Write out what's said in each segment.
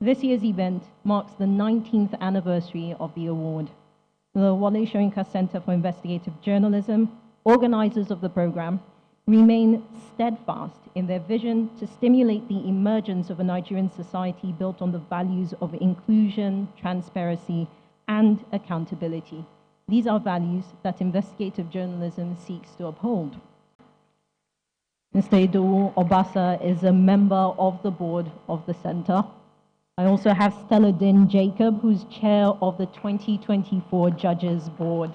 This year's event marks the 19th anniversary of the award. The Wole Soyinka Center for Investigative Journalism, organizers of the program, remain steadfast in their vision to stimulate the emergence of a Nigerian society built on the values of inclusion, transparency, and accountability. These are values that investigative journalism seeks to uphold. Mr. Idowu Obasa is a member of the board of the center. I also have Stella Din Jacob, who's chair of the 2024 Judges Board.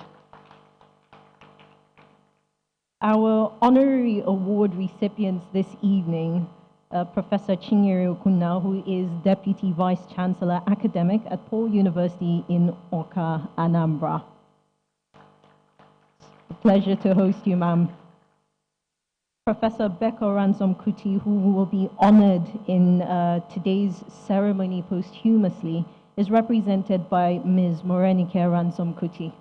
Our honorary award recipients this evening, Professor Chinyere Okunna, who is Deputy Vice Chancellor Academic at Paul University in Awka, Anambra. It's a pleasure to host you, ma'am. Professor Beko Ransom Kuti, who will be honored in today's ceremony posthumously, is represented by Ms. Morenike Ransom Kuti.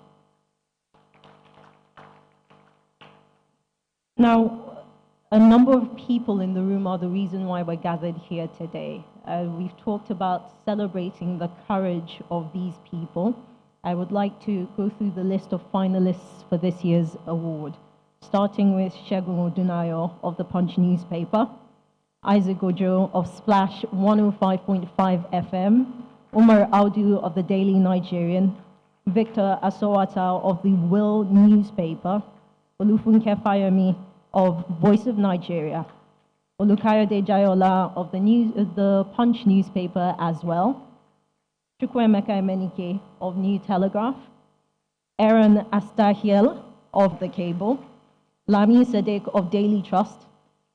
Now, a number of people in the room are the reason why we're gathered here today. We've talked about celebrating the courage of these people. I would like to go through the list of finalists for this year's award, starting with Segun Odunayo of the Punch newspaper, Isaac Ojo of Splash 105.5 FM, Umar Audu of the Daily Nigerian, Victor Asowata of the Wole newspaper, Olufunke Fayomi of Voice of Nigeria, Olukayode Jayola of the Punch newspaper as well, Chukwuemeka Emenike of New Telegraph, Aaron Astahiel of The Cable, Lami Sadiq of Daily Trust,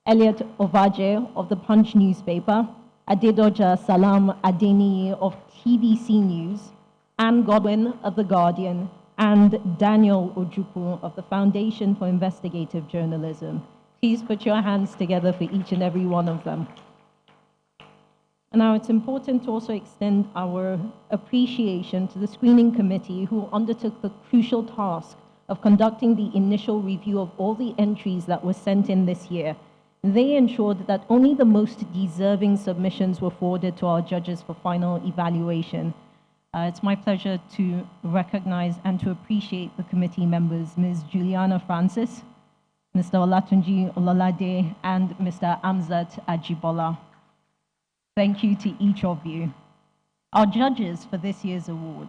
Elliot Ovaje of the Punch newspaper, Adedoja Salam Adeniyi of TVC News, Anne Godwin of The Guardian, and Daniel Ojukwu of the Foundation for Investigative Journalism. Please put your hands together for each and every one of them. And now it's important to also extend our appreciation to the screening committee who undertook the crucial task of conducting the initial review of all the entries that were sent in this year. They ensured that only the most deserving submissions were forwarded to our judges for final evaluation. It's my pleasure to recognize and to appreciate the committee members, Ms. Juliana Francis, Mr. Olatunji Ololade, and Mr. Amzat Ajibola. Thank you to each of you. Our judges for this year's award,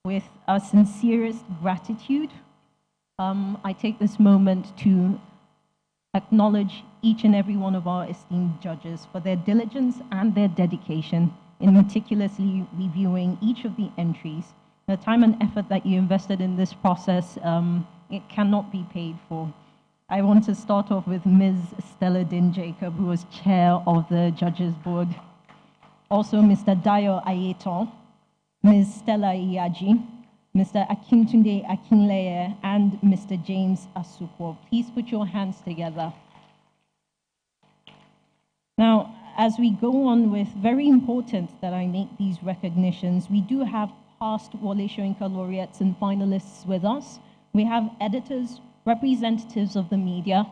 with our sincerest gratitude, I take this moment to acknowledge each and every one of our esteemed judges for their diligence and their dedication in meticulously reviewing each of the entries. The time and effort that you invested in this process, it cannot be paid for. I want to start off with Ms. Stella Din Jacob, who was chair of the Judges Board. Also, Mr. Dayo Ayeton, Ms. Stella Iyaji, Mr. Akintunde Akinleye, and Mr. James Asukwo. Please put your hands together. Now, as we go on with, very important that I make these recognitions, we do have past Wole Soyinka laureates and finalists with us. We have editors, representatives of the media,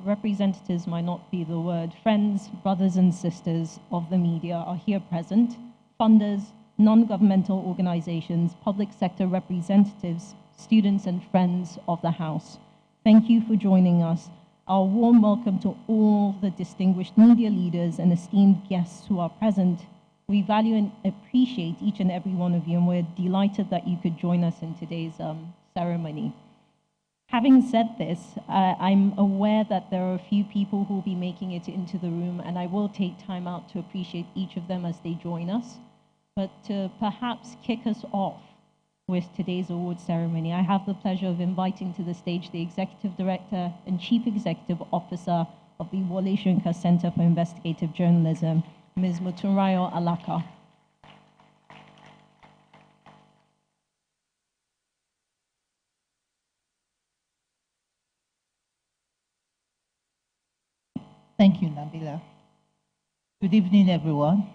representatives might not be the word, friends, brothers and sisters of the media are here present, funders, non-governmental organizations, public sector representatives, students and friends of the House. Thank you for joining us. Our warm welcome to all the distinguished media leaders and esteemed guests who are present. We value and appreciate each and every one of you, and we're delighted that you could join us in today's ceremony. Having said this, I'm aware that there are a few people who will be making it into the room, and I will take time out to appreciate each of them as they join us. But to perhaps kick us off with today's award ceremony, I have the pleasure of inviting to the stage the Executive Director and Chief Executive Officer of the Wole Soyinka Center for Investigative Journalism, Ms. Motunrayo Alaka. Thank you, Nabila. Good evening, everyone.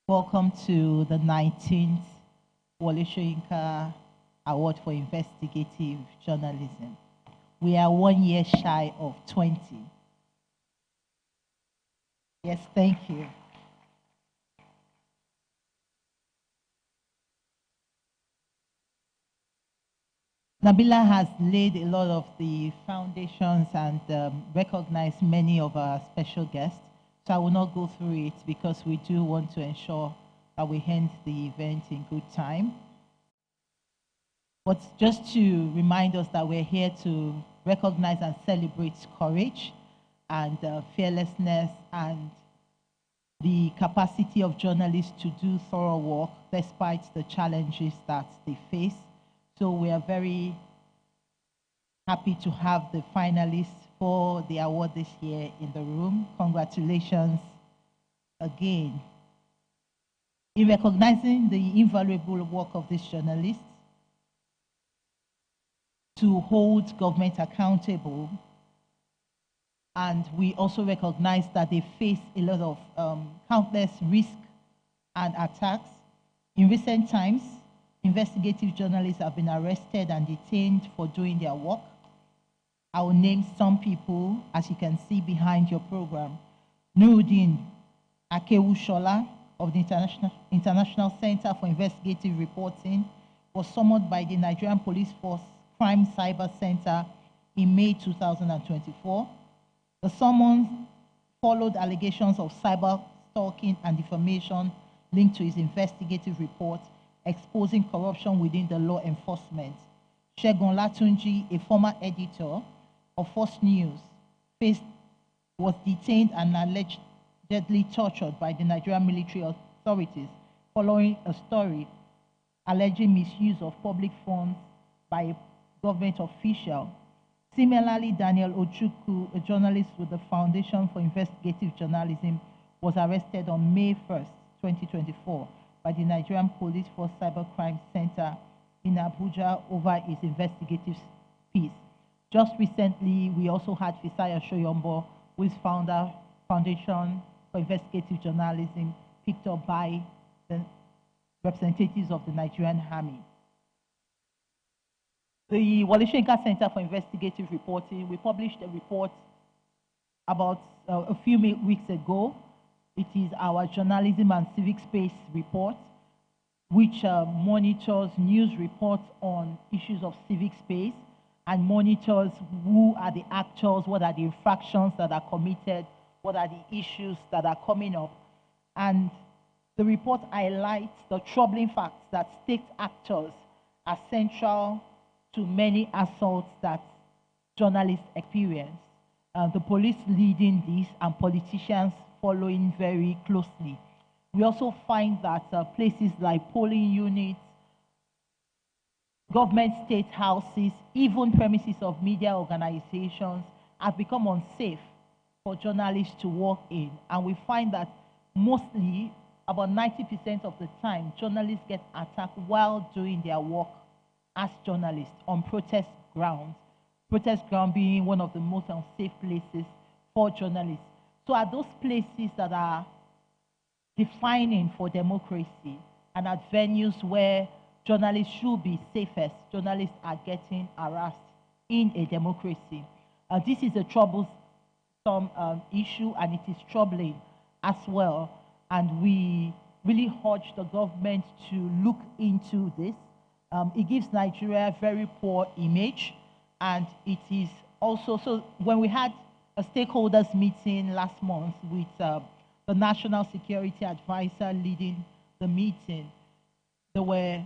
Welcome to the 19th Wole Soyinka Award for Investigative Journalism. We are 1 year shy of 20. Yes, thank you. Nabila has laid a lot of the foundations and recognized many of our special guests. So I will not go through it because we do want to ensure that we end the event in good time. But just to remind us that we're here to recognize and celebrate courage and fearlessness and the capacity of journalists to do thorough work despite the challenges that they face. So we are very happy to have the finalists for the award this year in the room. Congratulations again. In recognizing the invaluable work of these journalists, to hold government accountable, and we also recognize that they face a lot of countless risks and attacks. In recent times, investigative journalists have been arrested and detained for doing their work. I will name some people, as you can see behind your program. Nuruddin Akewu Shola of the International Center for Investigative Reporting was summoned by the Nigerian Police Force Crime Cyber Center in May 2024. The summons followed allegations of cyber stalking and defamation linked to his investigative report exposing corruption within the law enforcement. Segun Latunji, a former editor of Fox News, was detained and allegedly tortured by the Nigerian military authorities following a story alleging misuse of public funds by a government official. Similarly, Daniel Ojukwu, a journalist with the Foundation for Investigative Journalism, was arrested on May 1st, 2024, by the Nigerian Police Force Cybercrime Center in Abuja over his investigative piece. Just recently, we also had Fisaya Shoyombo, who is Foundation for Investigative Journalism, picked up by the representatives of the Nigerian Army. The Wole Soyinka Center for Investigative Reporting, we published a report about a few weeks ago. It is our journalism and civic space report, which monitors news reports on issues of civic space and monitors who are the actors, what are the infractions that are committed, what are the issues that are coming up. And the report highlights the troubling facts that state actors are central to many assaults that journalists experience. The police leading this and politicians following very closely. We also find that places like polling units, government state houses, even premises of media organizations have become unsafe for journalists to work in. And we find that mostly, about 90% of the time, journalists get attacked while doing their work as journalists on protest grounds being one of the most unsafe places for journalists. So are those places that are defining for democracy and at venues where journalists should be safest, journalists are getting harassed in a democracy. This is a troublesome issue, and it is troubling as well. And we really urge the government to look into this. It gives Nigeria a very poor image, and it is also, so when we had a stakeholders meeting last month with the National Security Advisor leading the meeting, there were,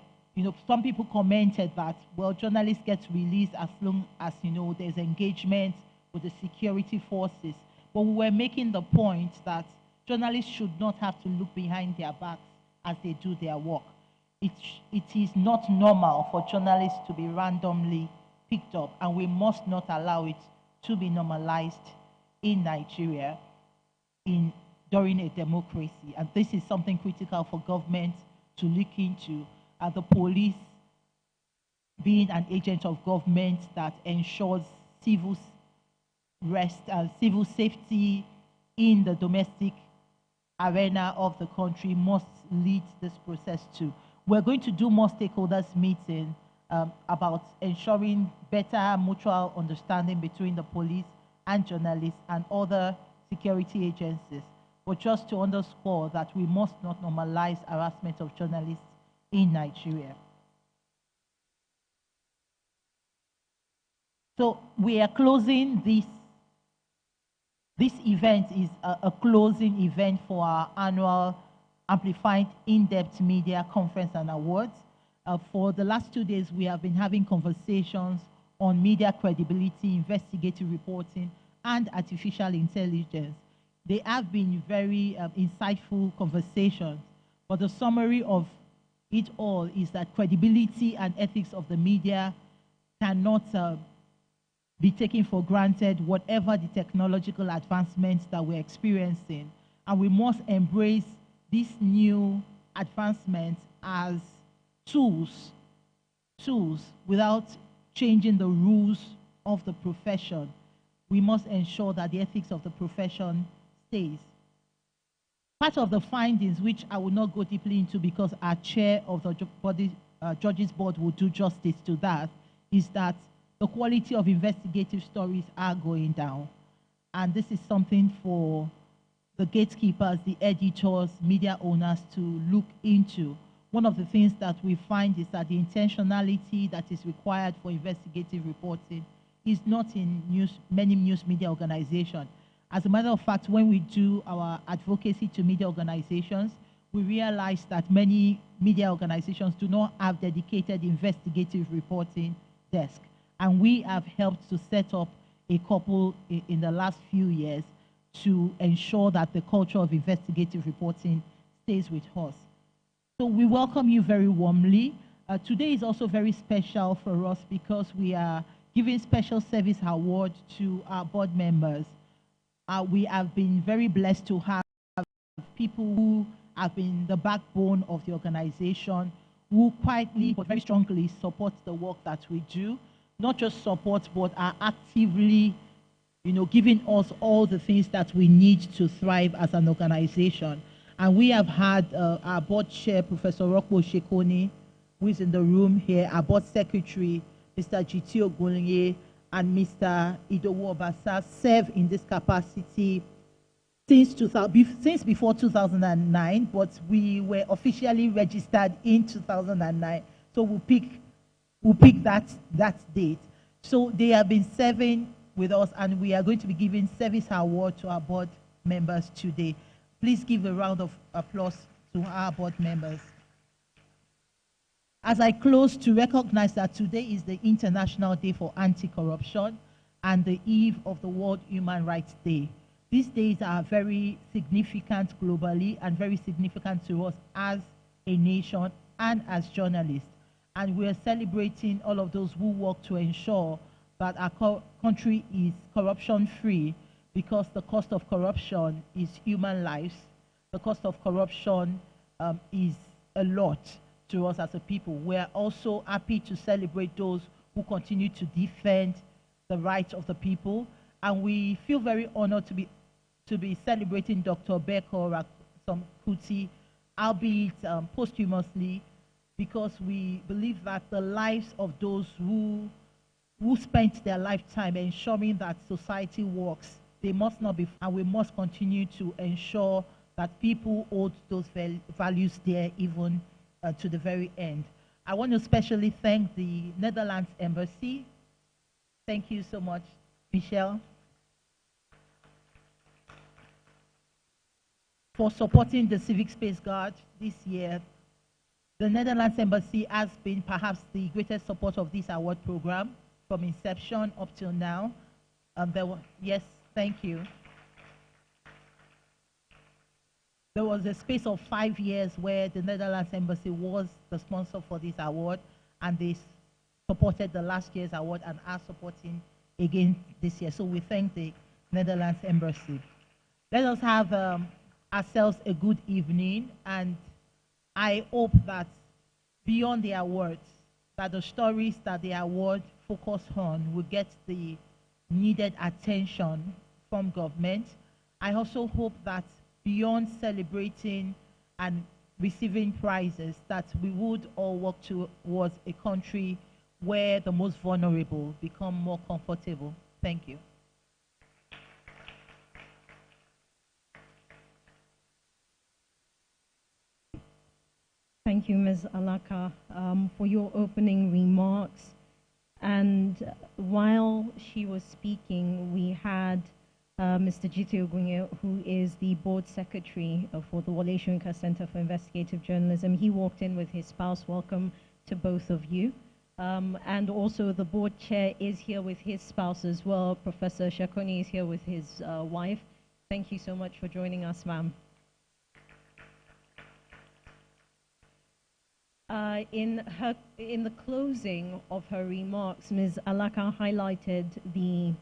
some people commented that, well, journalists get released as long as, there's engagement with the security forces. But we were making the point that journalists should not have to look behind their backs as they do their work. It is not normal for journalists to be randomly picked up, and we must not allow it to be normalized in Nigeria during a democracy. And this is something critical for government to look into. The police being an agent of government that ensures civil safety in the domestic arena of the country must lead this process too. We're going to do more stakeholders meeting about ensuring better mutual understanding between the police and journalists and other security agencies. But just to underscore that we must not normalize harassment of journalists in Nigeria. So we are closing this. This event is a closing event for our annual Amplified In-Depth Media Conference and Awards. For the last 2 days, we have been having conversations on media credibility, investigative reporting, and artificial intelligence. They have been very insightful conversations, but the summary of it all is that credibility and ethics of the media cannot be taken for granted, whatever the technological advancements that we're experiencing. And we must embrace these new advancements as tools without changing the rules of the profession. We must ensure that the ethics of the profession stays. Part of the findings, which I will not go deeply into because our chair of the Judges Board will do justice to that, is that the quality of investigative stories are going down. And this is something for the gatekeepers, the editors, media owners to look into. One of the things that we find is that the intentionality that is required for investigative reporting is not in many news media organizations. As a matter of fact, when we do our advocacy to media organizations, we realize that many media organizations do not have dedicated investigative reporting desk. And we have helped to set up a couple in the last few years to ensure that the culture of investigative reporting stays with us. So we welcome you very warmly. Today is also very special for us because we are giving special service award to our board members. We have been very blessed to have people who have been the backbone of the organization, who quietly but very strongly support the work that we do. Not just support, but are actively, giving us all the things that we need to thrive as an organization. And we have had our board chair, Professor Rokpo Shekoni, who is in the room here, our board secretary, Mr. G.T. Ogunye, and Mr. Idowu Obasa serve in this capacity since before 2009, but we were officially registered in 2009. So we'll pick that date. So they have been serving with us, and we are going to be giving service award to our board members today. Please give a round of applause to our board members. As I close, to recognize that today is the International Day for Anti-Corruption and the eve of the World Human Rights Day. These days are very significant globally and very significant to us as a nation and as journalists. And we are celebrating all of those who work to ensure that our country is corruption-free, because the cost of corruption is human lives. The cost of corruption is a lot to us as a people. We are also happy to celebrate those who continue to defend the rights of the people. And we feel very honored to be celebrating Dr. Beko Ransome Kuti, albeit posthumously, because we believe that the lives of those who spent their lifetime ensuring that society works, they must not be, and we must continue to ensure that people hold those values there even to the very end. I want to especially thank the Netherlands Embassy. Thank you so much, Michelle, for supporting the Civic Space Guard this year. The Netherlands Embassy has been perhaps the greatest support of this award program from inception up till now. Yes, thank you. There was a space of 5 years where the Netherlands Embassy was the sponsor for this award, and they supported the last year's award and are supporting again this year. So we thank the Netherlands Embassy. Let us have ourselves a good evening, and I hope that beyond the awards, that the stories that the award focus on will get the needed attention from government. I also hope that beyond celebrating and receiving prizes, that we would all work towards a country where the most vulnerable become more comfortable. Thank you. Thank you, Ms. Alaka, for your opening remarks. And while she was speaking, we had Mr. Jite Ogunye, who is the board secretary for the Wole Soyinka Center for Investigative Journalism. He walked in with his spouse. Welcome to both of you. And also the board chair is here with his spouse as well. Professor Shakoni is here with his wife. Thank you so much for joining us, ma'am. In the closing of her remarks, Ms. Alaka highlighted the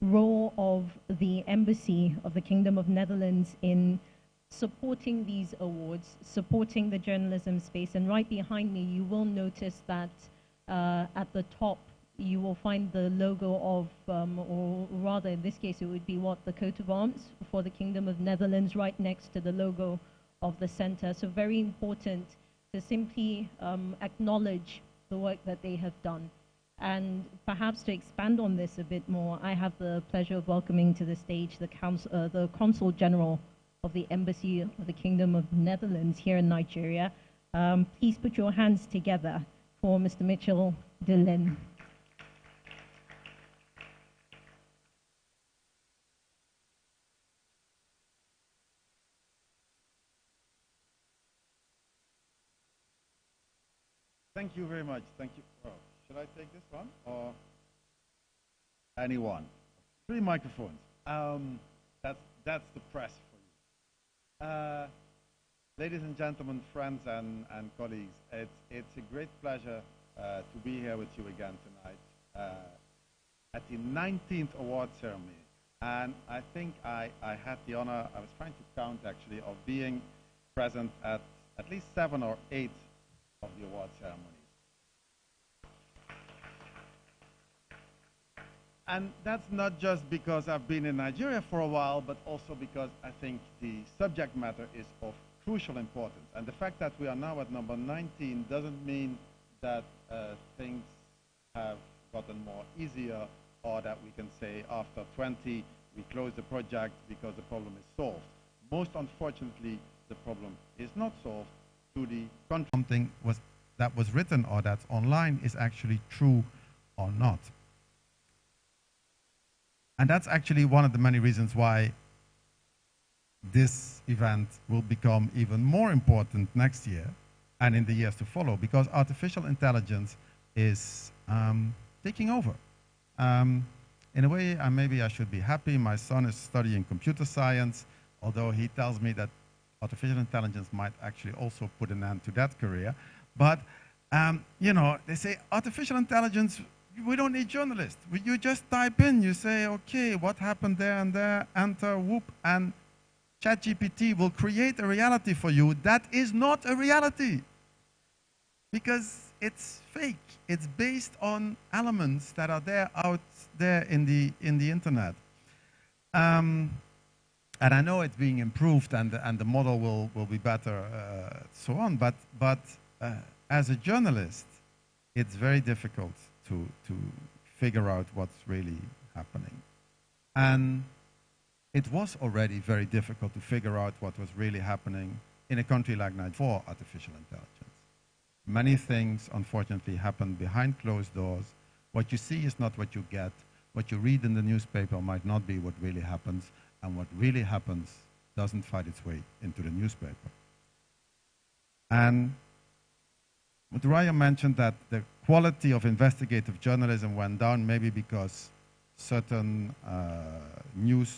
role of the Embassy of the Kingdom of Netherlands in supporting these awards, supporting the journalism space. And right behind me, you will notice that at the top, you will find the logo of, or rather in this case, it would be the coat of arms for the Kingdom of Netherlands right next to the logo of the center. So very important to simply acknowledge the work that they have done. And perhaps to expand on this a bit more, I have the pleasure of welcoming to the stage the Consul General of the Embassy of the Kingdom of Netherlands here in Nigeria. Please put your hands together for Mr. Mitchell Dillon. Thank you very much. Thank you. Oh, should I take this one or anyone? 3 microphones. That's the press for you. Ladies and gentlemen, friends and colleagues, it's a great pleasure to be here with you again tonight at the 19th award ceremony. And I think I had the honor, I was trying to count actually, of being present at least 7 or 8 of the award ceremonies. And that's not just because I've been in Nigeria for a while, but also because I think the subject matter is of crucial importance. And the fact that we are now at number 19 doesn't mean that things have gotten more easier, or that we can say after 20 we close the project because the problem is solved. Most unfortunately, the problem is not solved. To the contrary, something that was written or that's online is actually true or not. And that's actually one of the many reasons why this event will become even more important next year and in the years to follow, because artificial intelligence is taking over. In a way, maybe I should be happy. My son is studying computer science, although he tells me that artificial intelligence might actually also put an end to that career. But, you know, they say artificial intelligence, we don't need journalists. You just type in, you say, okay, what happened there and there, enter, whoop, and ChatGPT will create a reality for you that is not a reality, because it's fake. It's based on elements that are there out there in the internet. And I know it's being improved, and the model will be better, so on. But as a journalist, it's very difficult to figure out what's really happening. And it was already very difficult to figure out what was really happening in a country like Nigeria for artificial intelligence. Many things, unfortunately, happen behind closed doors. What you see is not what you get. What you read in the newspaper might not be what really happens, and what really happens doesn't find its way into the newspaper. And Muturaya mentioned that the quality of investigative journalism went down, maybe because certain news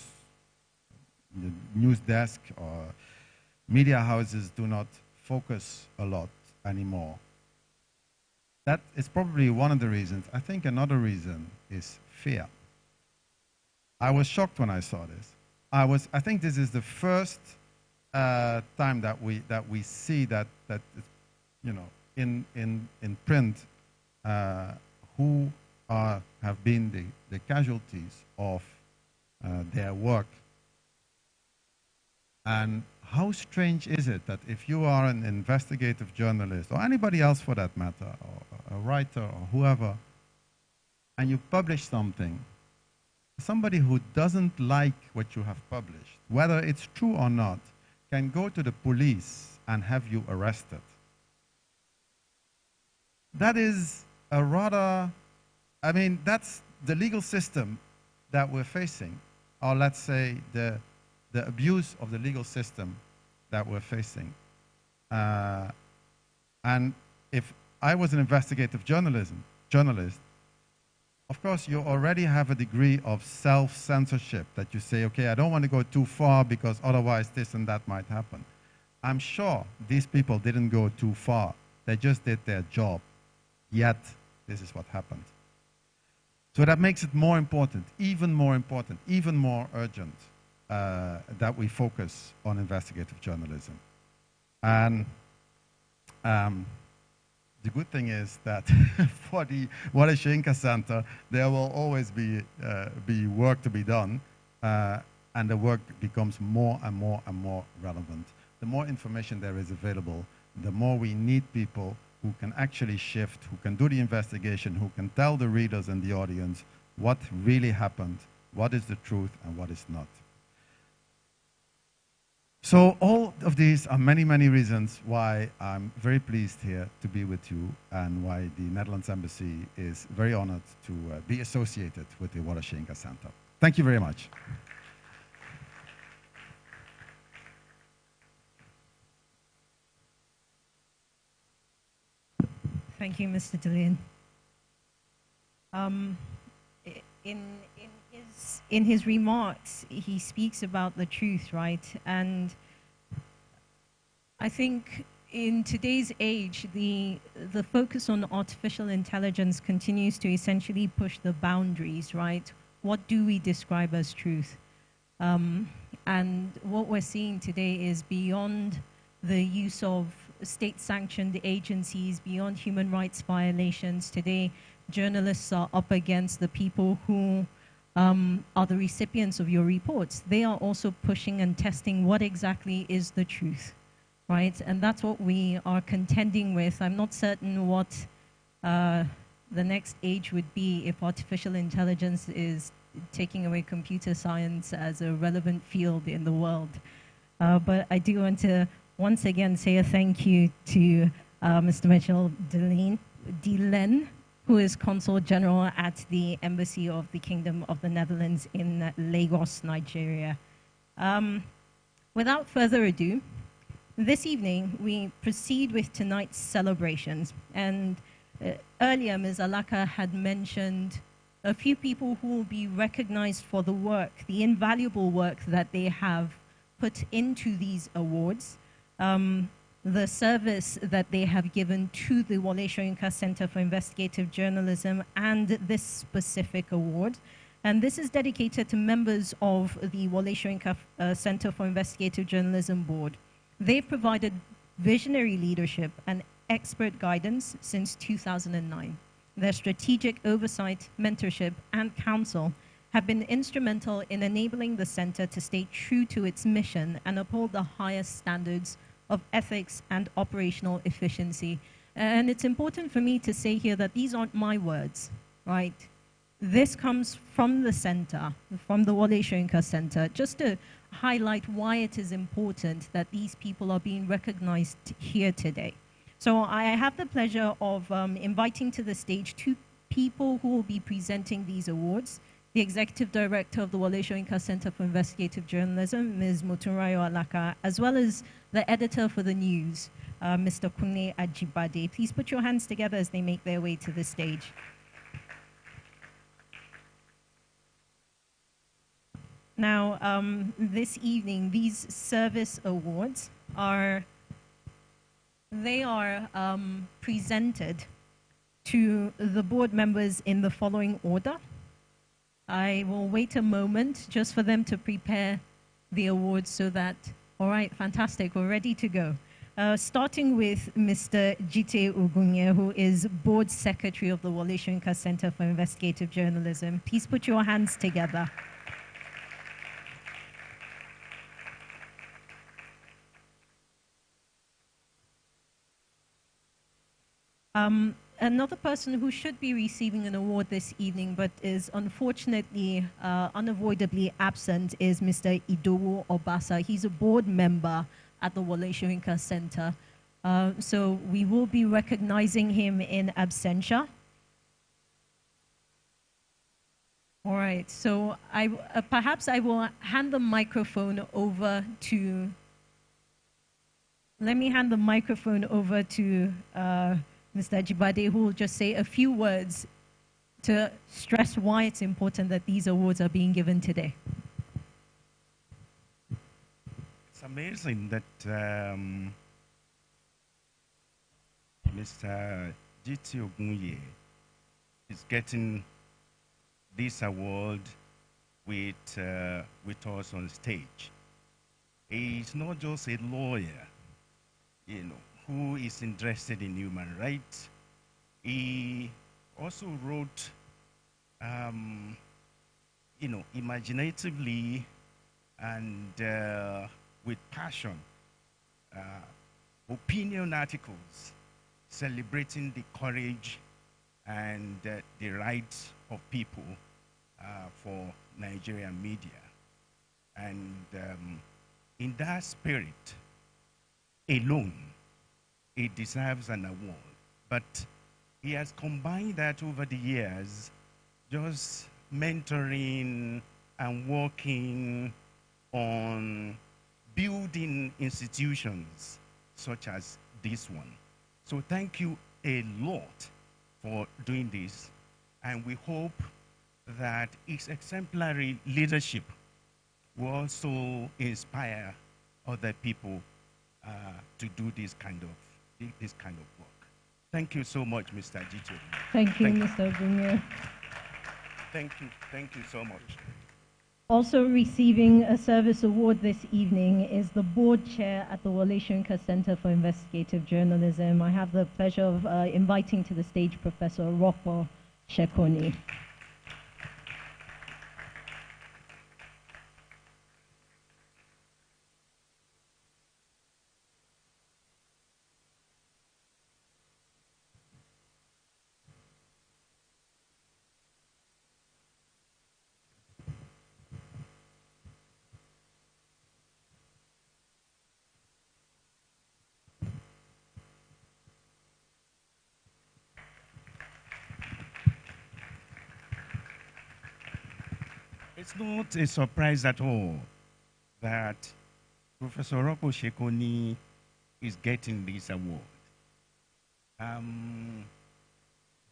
desk or media houses do not focus a lot anymore. That is probably one of the reasons. I think another reason is fear. I was shocked when I saw this. I think this is the first time that we see that you know, in print who have been the casualties of their work. And how strange is it that if you are an investigative journalist, or anybody else for that matter, or a writer or whoever, and you publish something, somebody who doesn't like what you have published, whether it's true or not, can go to the police and have you arrested. That is a rather I mean, that's the legal system that we're facing, or let's say the abuse of the legal system that we're facing. And if I was an investigative journalist, of course, you already have a degree of self-censorship that you say, okay, I don't want to go too far because otherwise this and that might happen. I'm sure these people didn't go too far. They just did their job. Yet, this is what happened. So that makes it more important, even more urgent, that we focus on investigative journalism. And the good thing is that for the Wole Soyinka Center, there will always be work to be done, and the work becomes more and more relevant. The more information there is available, the more we need people who can actually shift, who can do the investigation, who can tell the readers and the audience what really happened, what is the truth and what is not. So all of these are many reasons why I'm very pleased here to be with you and why the Netherlands Embassy is very honored to be associated with the Wole Soyinka Center. Thank you very much. Thank you, Mr. Dillon. In his remarks, he speaks about the truth, right? And I think in today's age, the focus on artificial intelligence continues to essentially push the boundaries, right? What do we describe as truth? And what we're seeing today is beyond the use of state-sanctioned agencies, beyond human rights violations. Today, journalists are up against the people who are the recipients of your reports. They are also pushing and testing what exactly is the truth, right? And that's what we are contending with. I'm not certain what the next age would be if artificial intelligence is taking away computer science as a relevant field in the world. But I do want to once again say a thank you to Mr. Mitchell Dillon, who is Consul General at the Embassy of the Kingdom of the Netherlands in Lagos, Nigeria. Without further ado, this evening we proceed with tonight's celebrations. And earlier, Ms. Alaka had mentioned a few people who will be recognized for the work, the invaluable work that they have put into these awards. The service that they have given to the Wole Soyinka Center for Investigative Journalism and this specific award. And this is dedicated to members of the Wole Soyinka Center for Investigative Journalism Board. They've provided visionary leadership and expert guidance since 2009. Their strategic oversight, mentorship, and counsel have been instrumental in enabling the center to stay true to its mission and uphold the highest standards of ethics and operational efficiency. And it's important for me to say here that these aren't my words, right? This comes from the center, from the Wole Soyinka Center, just to highlight why it is important that these people are being recognized here today. So I have the pleasure of inviting to the stage two people who will be presenting these awards. The Executive Director of the Wole Soyinka Center for Investigative Journalism, Ms. Motunrayo Alaka, as well as the editor for the news, Mr. Kunne Ajibade. Please put your hands together as they make their way to the stage. Now, this evening, these service awards are presented to the board members in the following order. I will wait a moment just for them to prepare the awards so that, all right, fantastic, we're ready to go. Starting with Mr. Jite Ogunye, who is Board Secretary of the Wole Soyinka Center for Investigative Journalism. Please put your hands together. Another person who should be receiving an award this evening but is unfortunately unavoidably absent is Mr. Idowu Obasa. He's a board member at the Wole Soyinka Center. So we will be recognizing him in absentia. All right, so perhaps I will hand the microphone over to, let me hand the microphone over to Mr. Jibade, who will just say a few words to stress why it's important that these awards are being given today. It's amazing that Mr. G.T. Ogunye is getting this award with us on stage. He's not just a lawyer, who is interested in human rights. He also wrote, imaginatively and with passion, opinion articles celebrating the courage and the rights of people for Nigerian media. And in that spirit alone, it deserves an award. But he has combined that over the years, just mentoring and working on building institutions such as this one. So thank you a lot for doing this, and we hope that its exemplary leadership will also inspire other people to do this kind of work. Thank you so much, Mr. Jicho. Thank you, Mr. Ogunye. Thank you so much. Also receiving a service award this evening is the board chair at the Wole Soyinka Center for Investigative Journalism. I have the pleasure of inviting to the stage Professor Rocco Shekoni. It's not a surprise at all that Professor Rocco Shekoni is getting this award.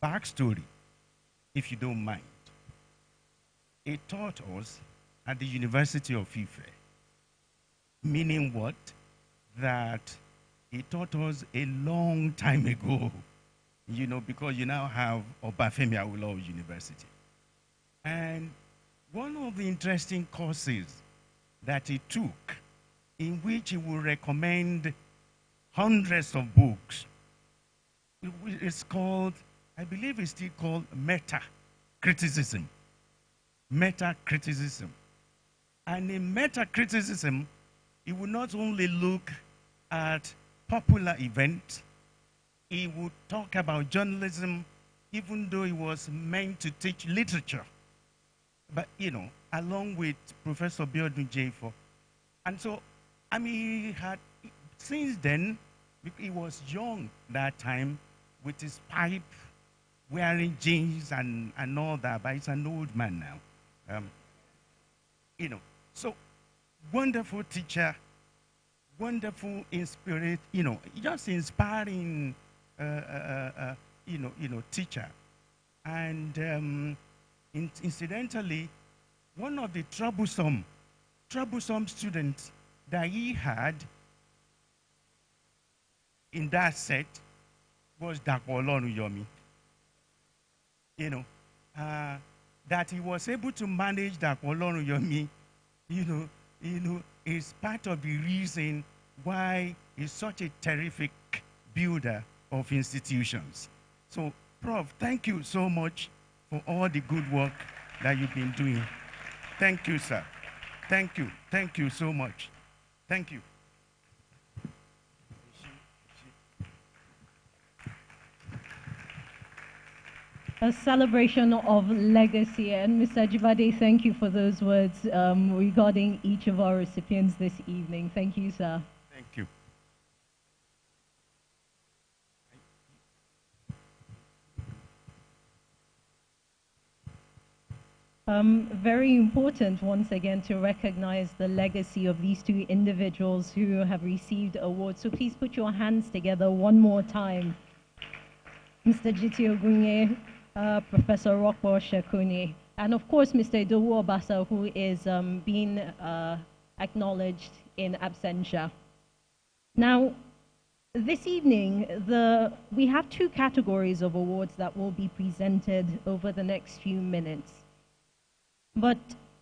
Backstory, if you don't mind. He taught us at the University of Ife. Meaning what? That he taught us a long time ago, because you now have Obafemi Awolowo University. And one of the interesting courses that he took, in which he will recommend hundreds of books, it's called, I believe it's still called meta-criticism. Meta-criticism. And in meta-criticism, he will not only look at popular events, he would talk about journalism, even though he was meant to teach literature. But, along with Professor Biodun Jefo. And so, he had, since then, he was young that time with his pipe, wearing jeans and all that, but he's an old man now. So wonderful teacher, wonderful inspiration, just inspiring, teacher. And incidentally, one of the troublesome students that he had in that set was Dapo Yomi. That he was able to manage Dapo Yomi, is part of the reason why he's such a terrific builder of institutions. So, Prof, thank you so much for all the good work that you've been doing. Thank you, sir. Thank you. Thank you so much. Thank you. A celebration of legacy. And Mr. Jibade, thank you for those words regarding each of our recipients this evening. Thank you, sir. Thank you. Very important once again to recognize the legacy of these two individuals who have received awards. So please put your hands together one more time. Mr. Jiti Ogunye, Professor Rokbo Shekuni, and of course Mr. Idowu Obasa, who is being acknowledged in absentia. Now, this evening, we have two categories of awards that will be presented over the next few minutes. But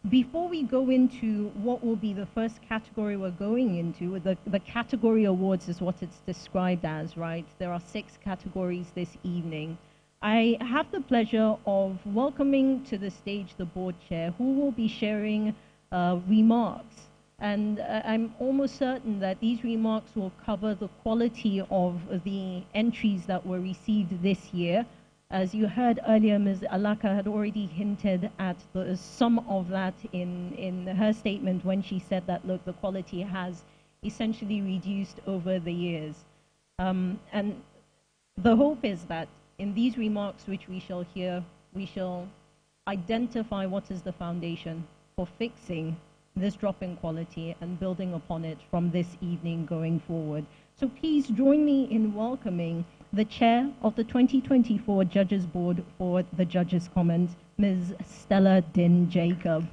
before we go into what will be the first category we're going into, the category awards is what it's described as, right? There are 6 categories this evening. I have the pleasure of welcoming to the stage the board chair, who will be sharing remarks. And I'm almost certain that these remarks will cover the quality of the entries that were received this year. As you heard earlier, Ms. Alaka had already hinted at some of that in her statement when she said that, look, the quality has essentially reduced over the years. And the hope is that in these remarks which we shall hear, we shall identify what is the foundation for fixing this drop in quality and building upon it from this evening going forward. So please join me in welcoming the chair of the 2024 Judges Board for the Judges' Comment, Ms. Stella Din Jacob.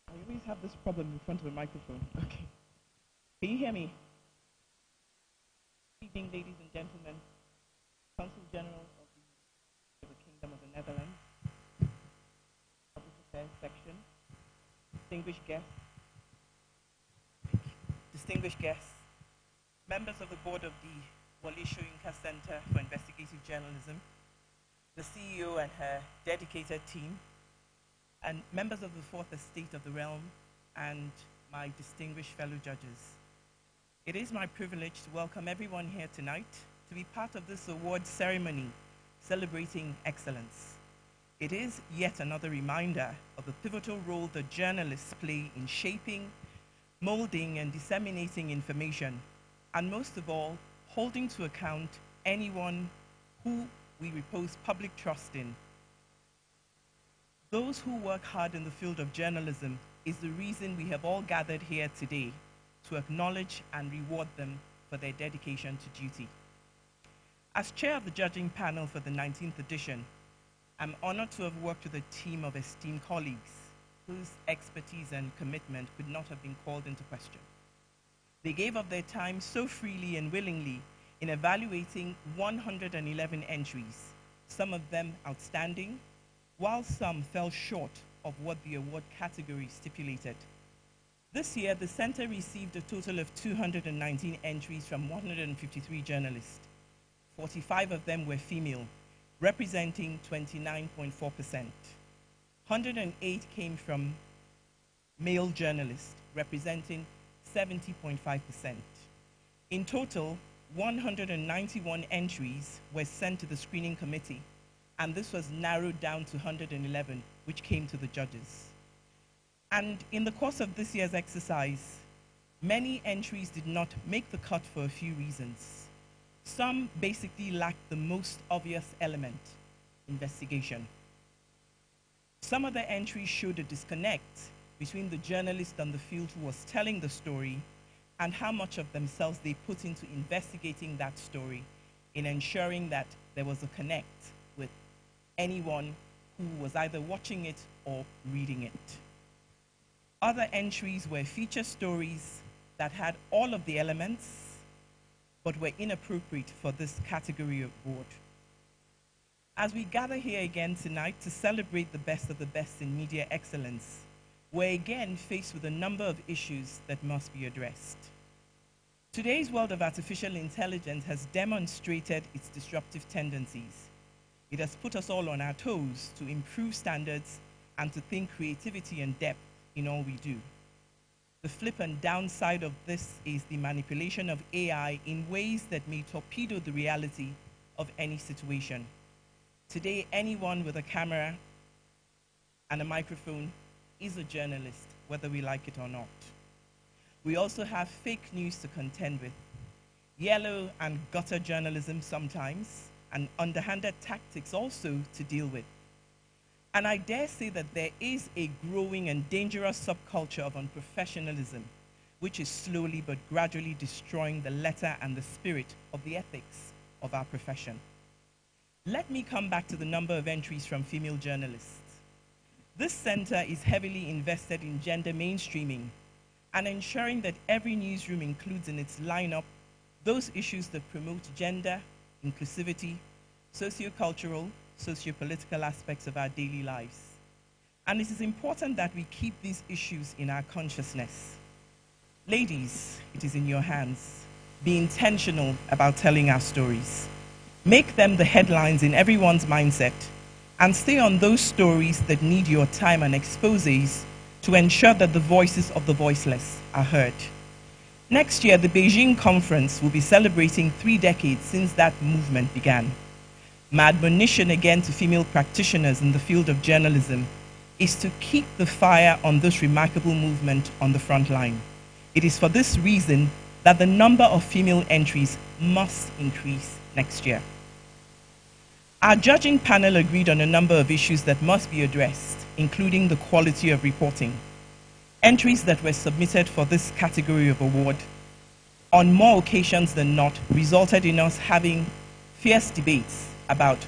I always have this problem in front of a microphone. Okay. Can you hear me? Good evening, ladies and gentlemen. Consul General of the Kingdom of the Netherlands, Public Affairs Section, distinguished guests, members of the board of the Wole Soyinka Center for Investigative Journalism, the CEO and her dedicated team, and members of the Fourth Estate of the Realm, and my distinguished fellow judges. It is my privilege to welcome everyone here tonight to be part of this award ceremony celebrating excellence. It is yet another reminder of the pivotal role that journalists play in shaping, molding, and disseminating information, and most of all, holding to account anyone who we repose public trust in. Those who work hard in the field of journalism is the reason we have all gathered here today to acknowledge and reward them for their dedication to duty. As chair of the judging panel for the 19th edition, I'm honored to have worked with a team of esteemed colleagues whose expertise and commitment could not have been called into question. They gave up their time so freely and willingly in evaluating 111 entries, some of them outstanding, while some fell short of what the award category stipulated. This year, the center received a total of 219 entries from 153 journalists. 45 of them were female, representing 29.4%. 108 came from male journalists, representing 70.5%. In total, 191 entries were sent to the screening committee, and this was narrowed down to 111, which came to the judges. And in the course of this year's exercise, many entries did not make the cut for a few reasons. Some basically lacked the most obvious element, investigation. Some of the entries showed a disconnect between the journalist on the field who was telling the story and how much of themselves they put into investigating that story in ensuring that there was a connect with anyone who was either watching it or reading it. Other entries were feature stories that had all of the elements but were inappropriate for this category of award. As we gather here again tonight to celebrate the best of the best in media excellence, we're again faced with a number of issues that must be addressed. Today's world of artificial intelligence has demonstrated its disruptive tendencies. It has put us all on our toes to improve standards and to think creativity and depth in all we do. The flip and downside of this is the manipulation of AI in ways that may torpedo the reality of any situation. Today, anyone with a camera and a microphone is a journalist, whether we like it or not. We also have fake news to contend with, yellow and gutter journalism sometimes, and underhanded tactics also to deal with. And I dare say that there is a growing and dangerous subculture of unprofessionalism, which is slowly but gradually destroying the letter and the spirit of the ethics of our profession. Let me come back to the number of entries from female journalists. This center is heavily invested in gender mainstreaming and ensuring that every newsroom includes in its lineup those issues that promote gender, inclusivity, sociocultural, sociopolitical aspects of our daily lives. And it is important that we keep these issues in our consciousness. Ladies, it is in your hands. Be intentional about telling our stories. Make them the headlines in everyone's mindset, and stay on those stories that need your time and exposés to ensure that the voices of the voiceless are heard. Next year, the Beijing conference will be celebrating 3 decades since that movement began. My admonition again to female practitioners in the field of journalism is to keep the fire on this remarkable movement on the front line. It is for this reason that the number of female entries must increase next year. Our judging panel agreed on a number of issues that must be addressed, including the quality of reporting. Entries that were submitted for this category of award on more occasions than not resulted in us having fierce debates about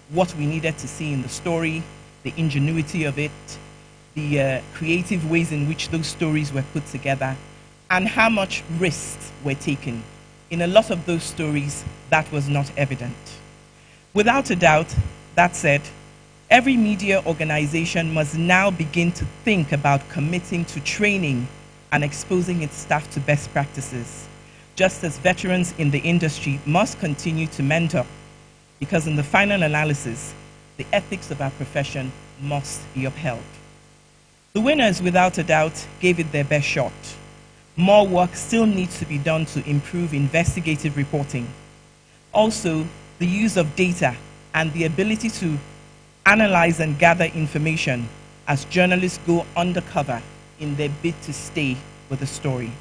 what we needed to see in the story, the ingenuity of it, the creative ways in which those stories were put together, and how much risks were taken. In a lot of those stories, that was not evident. Without a doubt, that said, every media organization must now begin to think about committing to training and exposing its staff to best practices, just as veterans in the industry must continue to mentor, because in the final analysis, the ethics of our profession must be upheld. The winners, without a doubt, gave it their best shot. More work still needs to be done to improve investigative reporting. Also, the use of data and the ability to analyze and gather information as journalists go undercover in their bid to stay with the story.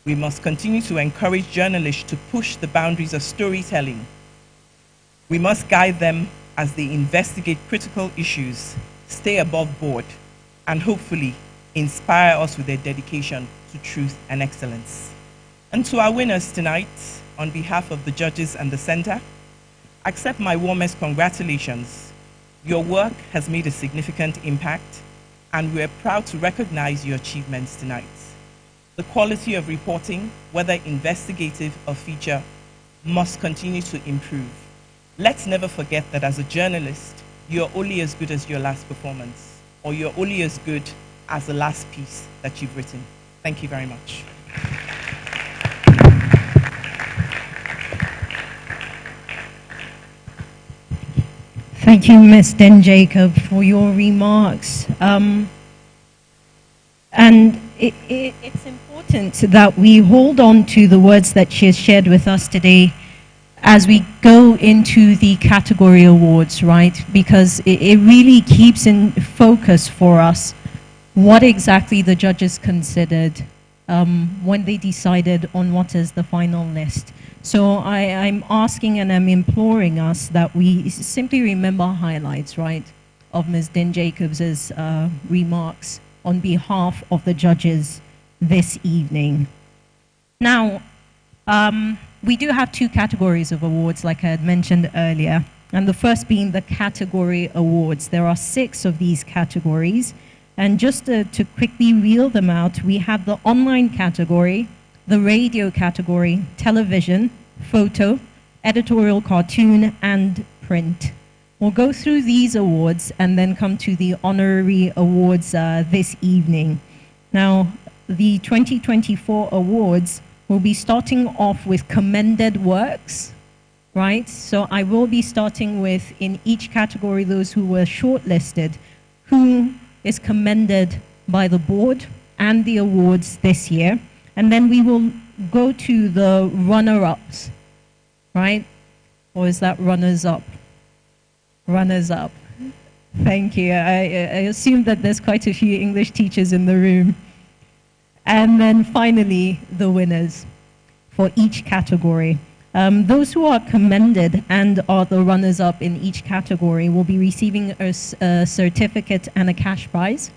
We must continue to encourage journalists to push the boundaries of storytelling. We must guide them as they investigate critical issues, stay above board, and hopefully inspire us with their dedication to truth and excellence. And to our winners tonight, on behalf of the judges and the center, accept my warmest congratulations. Your work has made a significant impact, and we are proud to recognize your achievements tonight. The quality of reporting, whether investigative or feature, must continue to improve. Let's never forget that as a journalist, you're only as good as your last performance, or you're only as good as the last piece that you've written. Thank you very much. Thank you, Ms. Den Jacob, for your remarks. And it's important that we hold on to the words that she has shared with us today as we go into the category awards, right? Because it really keeps in focus for us what exactly the judges considered when they decided on what is the final list. So I'm asking and I'm imploring us that we simply remember highlights, right, of Ms. Den Jacobs' remarks on behalf of the judges this evening. Now, we do have 2 categories of awards, like I had mentioned earlier, and the first being the category awards. There are 6 of these categories, and just to quickly reel them out, we have the online category, the radio category, television, photo, editorial cartoon, and print. We'll go through these awards and then come to the honorary awards this evening. Now, the 2024 awards will be starting off with commended works, right? So I will be starting with, in each category, those who were shortlisted, who is commended by the board and the awards this year. And then we will go to the runner-ups, right? Or is that runners-up? Runners-up. Thank you. I assume that there's quite a few English teachers in the room. And then finally, the winners for each category. Those who are commended and are the runners-up in each category will be receiving a certificate and a cash prize.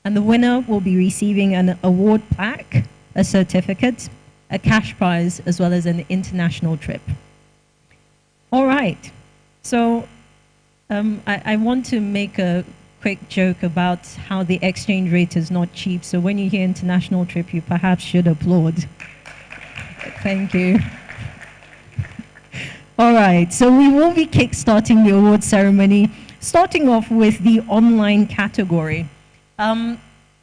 And the winner will be receiving an award plaque, a certificate, a cash prize, as well as an international trip. All right. So I want to make a quick joke about how the exchange rate is not cheap. So when you hear international trip, you perhaps should applaud. Thank you. All right, so we will be kickstarting the award ceremony, starting off with the online category.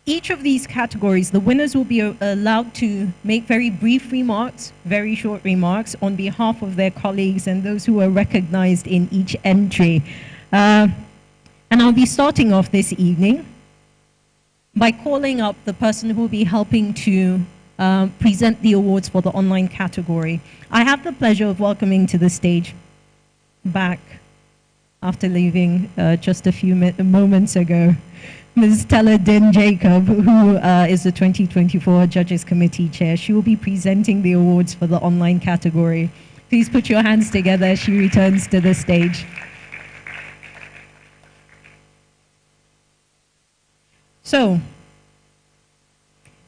Each of these categories, the winners will be allowed to make very brief remarks, very short remarks on behalf of their colleagues and those who are recognized in each entry. And I'll be starting off this evening by calling up the person who will be helping to present the awards for the online category. I have the pleasure of welcoming to the stage, back after leaving just a few moments ago, Ms. Stella Din Jacob, who is the 2024 Judges Committee Chair. She will be presenting the awards for the online category. Please put your hands together as she returns to the stage. So,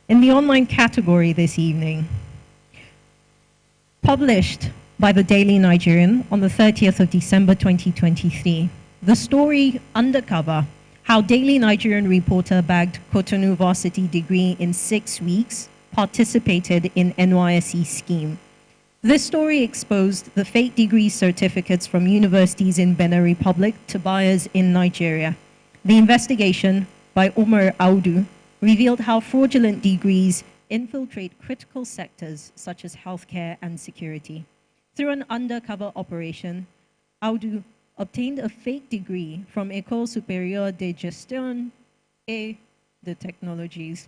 in the online category this evening, published by the Daily Nigerian on the 30th of December 2023, the story Undercover, How Daily Nigerian Reporter Bagged Cotonou Varsity Degree in 6 Weeks, Participated in NYSC Scheme. This story exposed the fake degree certificates from universities in Benin Republic to buyers in Nigeria. The investigation by Umar Audu revealed how fraudulent degrees infiltrate critical sectors such as healthcare and security. Through an undercover operation, Audu obtained a fake degree from École Supérieure de Gestion et de Technologies.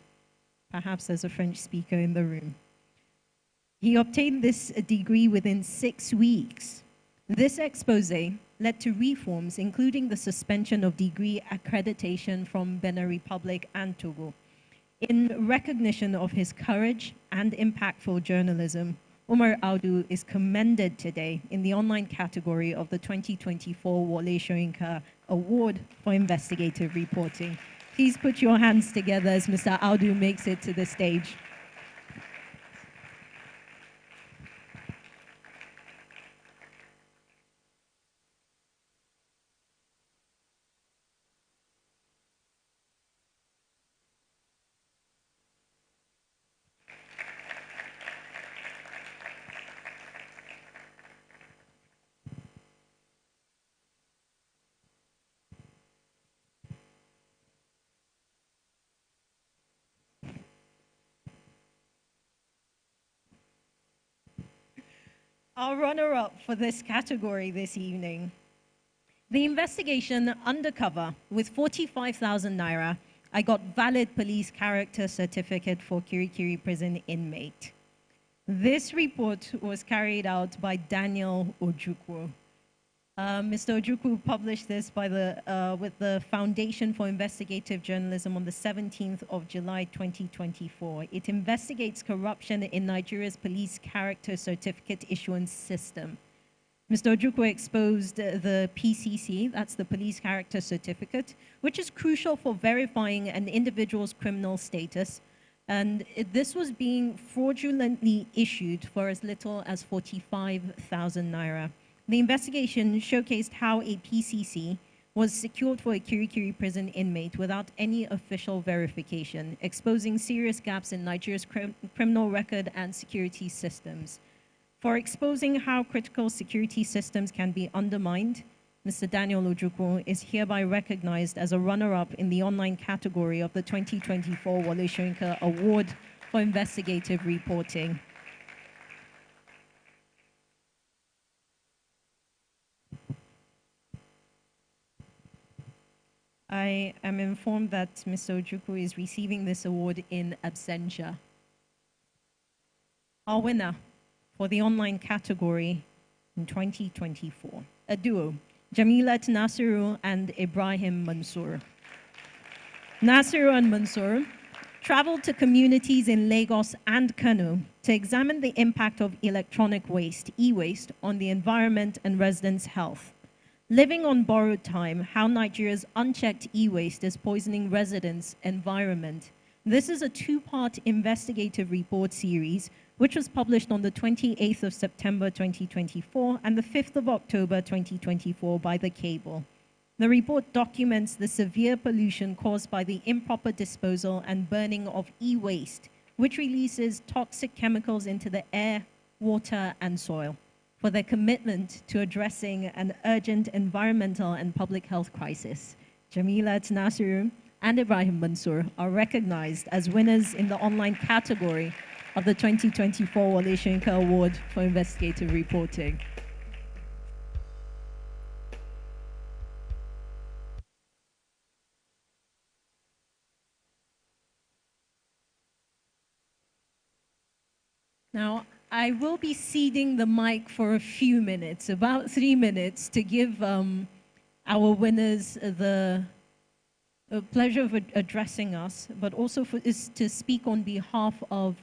Perhaps there's a French speaker in the room. He obtained this degree within 6 weeks. This expose led to reforms, including the suspension of degree accreditation from Benin Republic and Togo. In recognition of his courage and impactful journalism, Umar Audu is commended today in the online category of the 2024 Wole Soyinka Award for Investigative Reporting. Please put your hands together as Mr. Audu makes it to the stage. Our runner-up for this category this evening. The investigation Undercover with 45,000 naira. I got valid police character certificate for Kirikiri prison inmate. This report was carried out by Daniel Ojukwu. Mr. Ojukwu published this with the Foundation for Investigative Journalism on the 17th of July 2024. It investigates corruption in Nigeria's police character certificate issuance system. Mr. Ojukwu exposed the PCC, that's the police character certificate, which is crucial for verifying an individual's criminal status. And this was being fraudulently issued for as little as 45,000 naira. The investigation showcased how a PCC was secured for a Kirikiri prison inmate without any official verification, exposing serious gaps in Nigeria's criminal record and security systems. For exposing how critical security systems can be undermined, Mr. Daniel Ojukwu is hereby recognized as a runner-up in the online category of the 2024 Wole Soyinka Award for Investigative Reporting. I am informed that Mr. Ojukwu is receiving this award in absentia. Our winner for the online category in 2024, a duo, Jamilat Nasiru and Ibrahim Mansour. Nasiru and Mansour traveled to communities in Lagos and Kano to examine the impact of electronic waste, e-waste, on the environment and residents' health. Living on borrowed time, how Nigeria's unchecked e-waste is poisoning residents' environment. This is a two-part investigative report series, which was published on the 28th of September 2024 and the 5th of October 2024 by The Cable. The report documents the severe pollution caused by the improper disposal and burning of e-waste, which releases toxic chemicals into the air, water, and soil, for their commitment to addressing an urgent environmental and public health crisis. Jamilat Nasiru and Ibrahim Mansour are recognized as winners in the online category of the 2024 Wole Soyinka Award for Investigative Reporting. Now, I will be ceding the mic for a few minutes, about 3 minutes, to give our winners the pleasure of addressing us, but also to speak on behalf of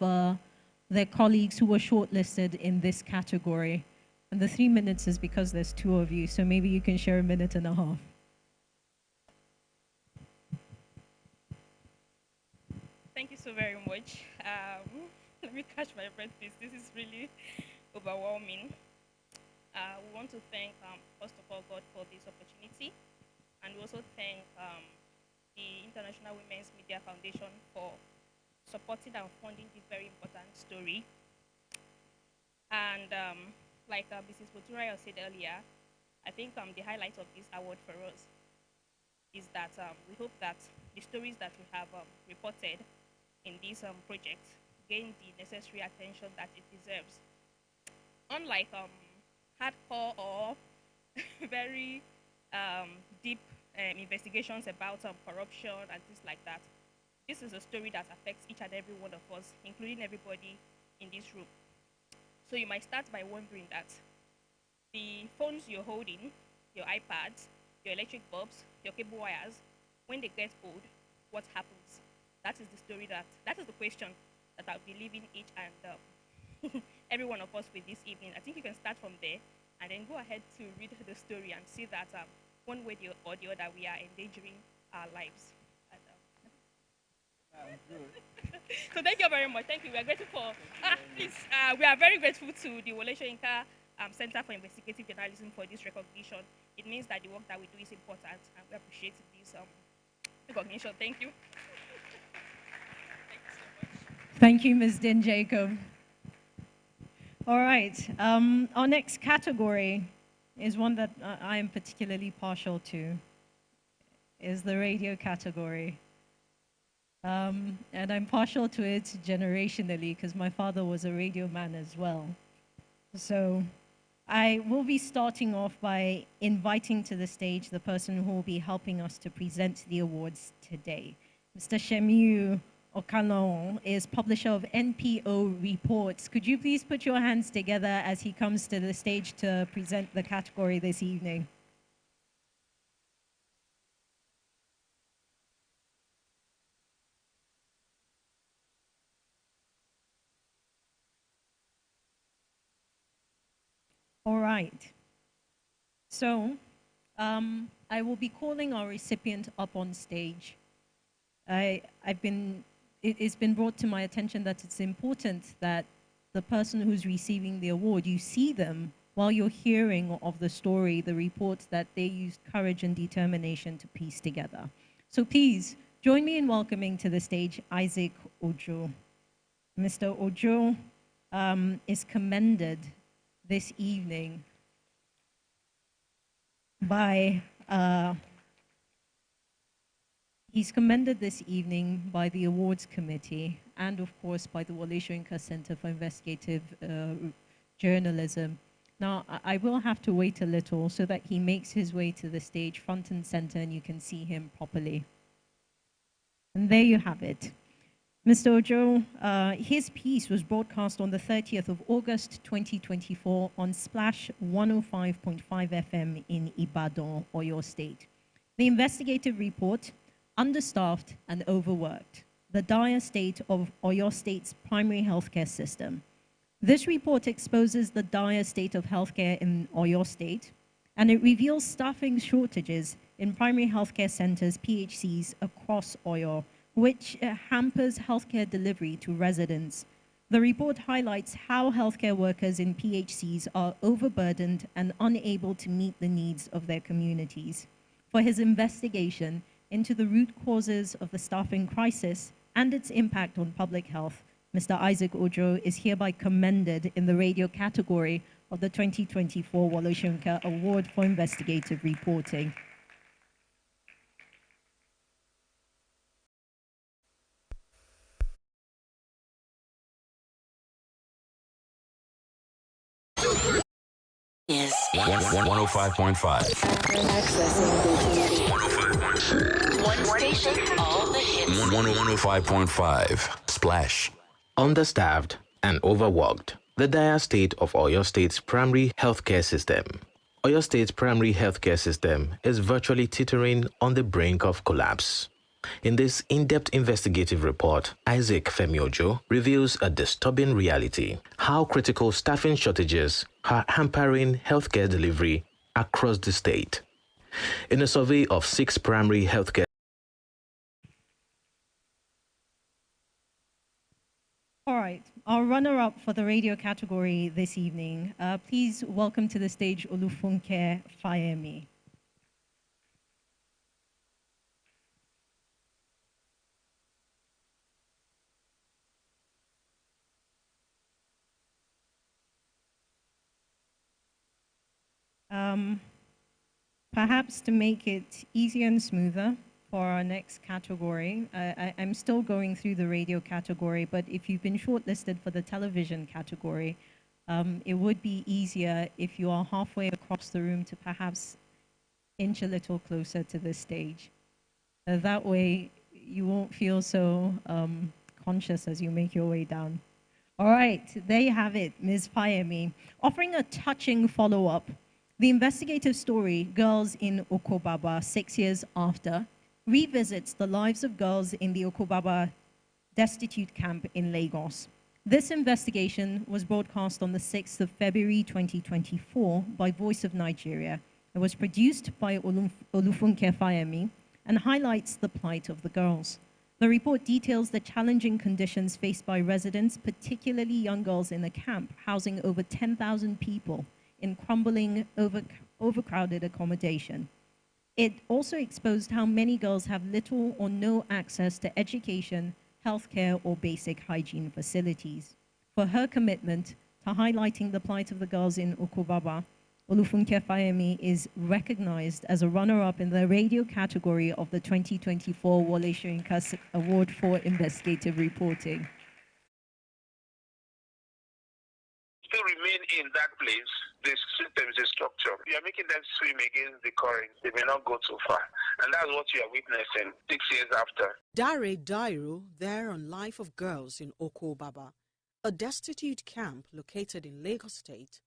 their colleagues who were shortlisted in this category. And the 3 minutes is because there's 2 of you, so maybe you can share a minute and a half. Thank you so very much. Let me catch my breath, please. This is really overwhelming. We want to thank, first of all, God for this opportunity, and we also thank the International Women's Media Foundation for supporting and funding this very important story. And like Mrs. Boturaya said earlier, I think the highlight of this award for us is that we hope that the stories that we have reported in this project gain the necessary attention that it deserves. Unlike hardcore or very deep investigations about corruption and things like that, this is a story that affects each and every one of us, including everybody in this room. So you might start by wondering that the phones you're holding, your iPads, your electric bulbs, your cable wires, when they get old, what happens? That is the story that is the question that I'll be leaving each and every one of us with this evening. I think you can start from there and then go ahead to read the story and see that one way or the other we are endangering our lives. So thank you very much. Thank you. We are grateful for, please, we are very grateful to the Wole Soyinka Center for Investigative Journalism for this recognition. It means that the work that we do is important and we appreciate this recognition. Thank you. Thank you, Ms. Din Jacob. All right, our next category is one that I am particularly partial to, is the radio category. And I'm partial to it generationally because my father was a radio man as well. So I will be starting off by inviting to the stage the person who will be helping us to present the awards today. Mr. Shemiu Okalon is publisher of NPO Reports. Could you please put your hands together as he comes to the stage to present the category this evening? All right. So I will be calling our recipient up on stage. It's been brought to my attention that it's important that the person who's receiving the award, you see them while you're hearing of the story, the reports that they used courage and determination to piece together. So please, join me in welcoming to the stage Isaac Ojo. Mr. Ojo is commended this evening by He's commended this evening by the awards committee and, of course, by the Wole Soyinka Center for Investigative Journalism. Now, I will have to wait a little so that he makes his way to the stage front and center and you can see him properly. And there you have it. Mr. Ojo, his piece was broadcast on the 30th of August 2024 on Splash 105.5 FM in Ibadan, Oyo State. The investigative report, understaffed and overworked, the dire state of Oyo State's primary healthcare system. This report exposes the dire state of healthcare in Oyo State, and it reveals staffing shortages in primary healthcare centers, PHCs, across Oyo, which hampers healthcare delivery to residents. The report highlights how healthcare workers in PHCs are overburdened and unable to meet the needs of their communities. For his investigation into the root causes of the staffing crisis and its impact on public health, Mr. Isaac Ojo is hereby commended in the radio category of the 2024 Wole Soyinka Award for Investigative Reporting. Is 105.5. Accessing 105.5. One station, all the hits. 105.5. Splash. Understaffed and overworked. The dire state of Oyo State's primary healthcare system. Oyo State's primary healthcare system is virtually teetering on the brink of collapse. In this in-depth investigative report, Isaac Femi Ojo reveals a disturbing reality: how critical staffing shortages are hampering healthcare delivery across the state. In a survey of 6 primary healthcare. All right, our runner-up for the radio category this evening. Please welcome to the stage Olufunke Fayemi. Perhaps to make it easier and smoother for our next category, I'm still going through the radio category, but if you've been shortlisted for the television category, it would be easier if you are halfway across the room to perhaps inch a little closer to the stage. That way, you won't feel so conscious as you make your way down. All right, there you have it, Ms. Fayemi, offering a touching follow-up. The investigative story, Girls in Okobaba, 6 years after, revisits the lives of girls in the Okobaba destitute camp in Lagos. This investigation was broadcast on the 6th of February 2024 by Voice of Nigeria. It was produced by Olufunke Fayemi and highlights the plight of the girls. The report details the challenging conditions faced by residents, particularly young girls in the camp, housing over 10,000 people in crumbling, overcrowded accommodation. It also exposed how many girls have little or no access to education, healthcare, or basic hygiene facilities. For her commitment to highlighting the plight of the girls in Okobaba, Olufunke Fayemi is recognized as a runner-up in the radio category of the 2024 Wole Soyinka Award for Investigative Reporting. Still remain in that place, the system is a structure. You are making them swim against the current. They may not go too far. And that's what you are witnessing 6 years after. Dare Dairo, there on Life of Girls in Okobaba, a destitute camp located in Lagos State,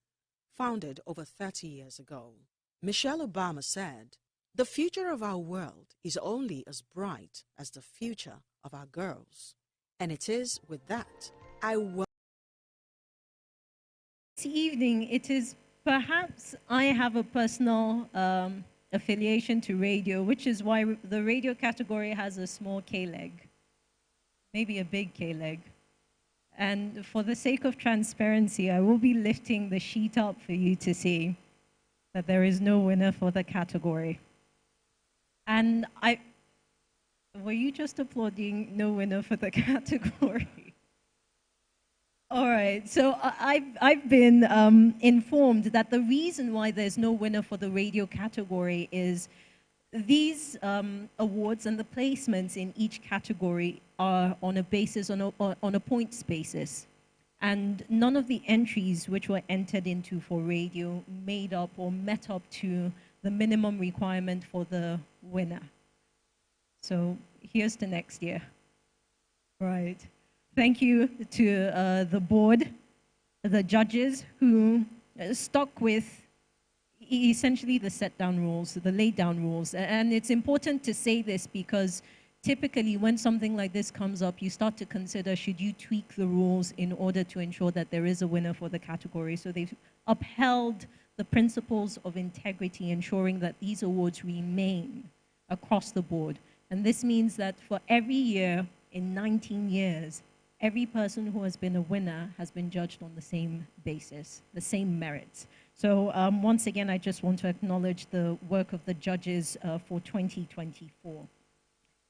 founded over 30 years ago. Michelle Obama said, "The future of our world is only as bright as the future of our girls." And it is with that I welcome. This evening, it is perhaps I have a personal affiliation to radio, which is why the radio category has a small K-leg, maybe a big K-leg. And for the sake of transparency, I will be lifting the sheet up for you to see that there is no winner for the category. And were you just applauding no winner for the category? All right, so I've been informed that the reason why there's no winner for the radio category is these awards and the placements in each category are on a basis, on a points basis. And none of the entries which were entered into for radio made up or met up to the minimum requirement for the winner. So here's to next year. Right. Thank you to the board, the judges who stuck with essentially the set down rules, the laid down rules. And it's important to say this because typically when something like this comes up, you start to consider, should you tweak the rules in order to ensure that there is a winner for the category? So they've upheld the principles of integrity, ensuring that these awards remain across the board. And this means that for every year in 19 years, every person who has been a winner has been judged on the same basis, the same merits. So once again, I just want to acknowledge the work of the judges for 2024.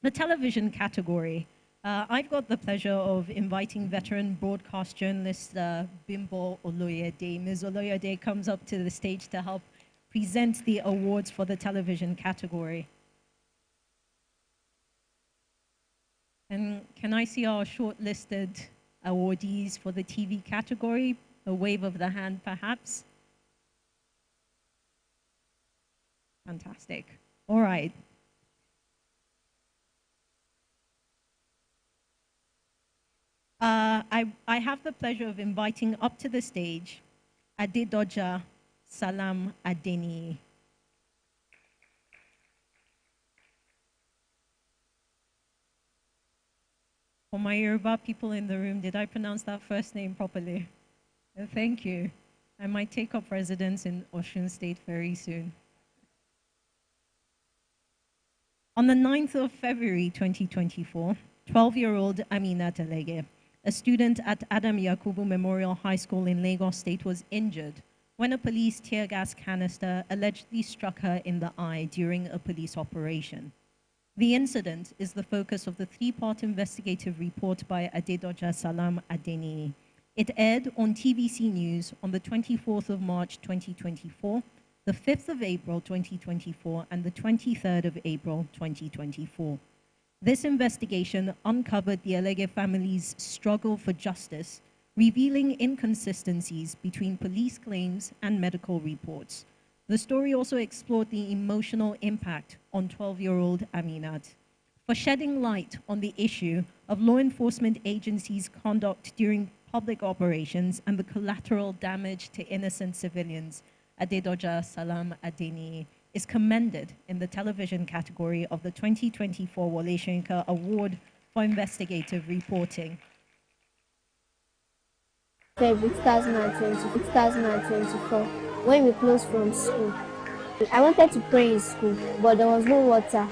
The television category, I've got the pleasure of inviting veteran broadcast journalist Bimbo Oloyede. Ms. Oloyede comes up to the stage to help present the awards for the television category. And can I see our shortlisted awardees for the TV category? A wave of the hand, perhaps. Fantastic. All right. I have the pleasure of inviting up to the stage Adedoja Salam Adeni. For my Yoruba people in the room, did I pronounce that first name properly? Thank you. I might take up residence in Osun State very soon. On the 9th of February 2024, 12-year-old Aminat Elege, a student at Adam Yakubu Memorial High School in Lagos State, was injured when a police tear gas canister allegedly struck her in the eye during a police operation. The incident is the focus of the three-part investigative report by Adedoja Salam Adeni. It aired on TVC News on the 24th of March 2024, the 5th of April 2024, and the 23rd of April 2024. This investigation uncovered the Elege family's struggle for justice, revealing inconsistencies between police claims and medical reports. The story also explored the emotional impact on 12-year-old Aminat. For shedding light on the issue of law enforcement agencies' conduct during public operations and the collateral damage to innocent civilians, Adedoja Salam Adeni is commended in the television category of the 2024 Wole Soyinka Award for Investigative Reporting. February 2024, when we closed from school. I wanted to pray in school, but there was no water.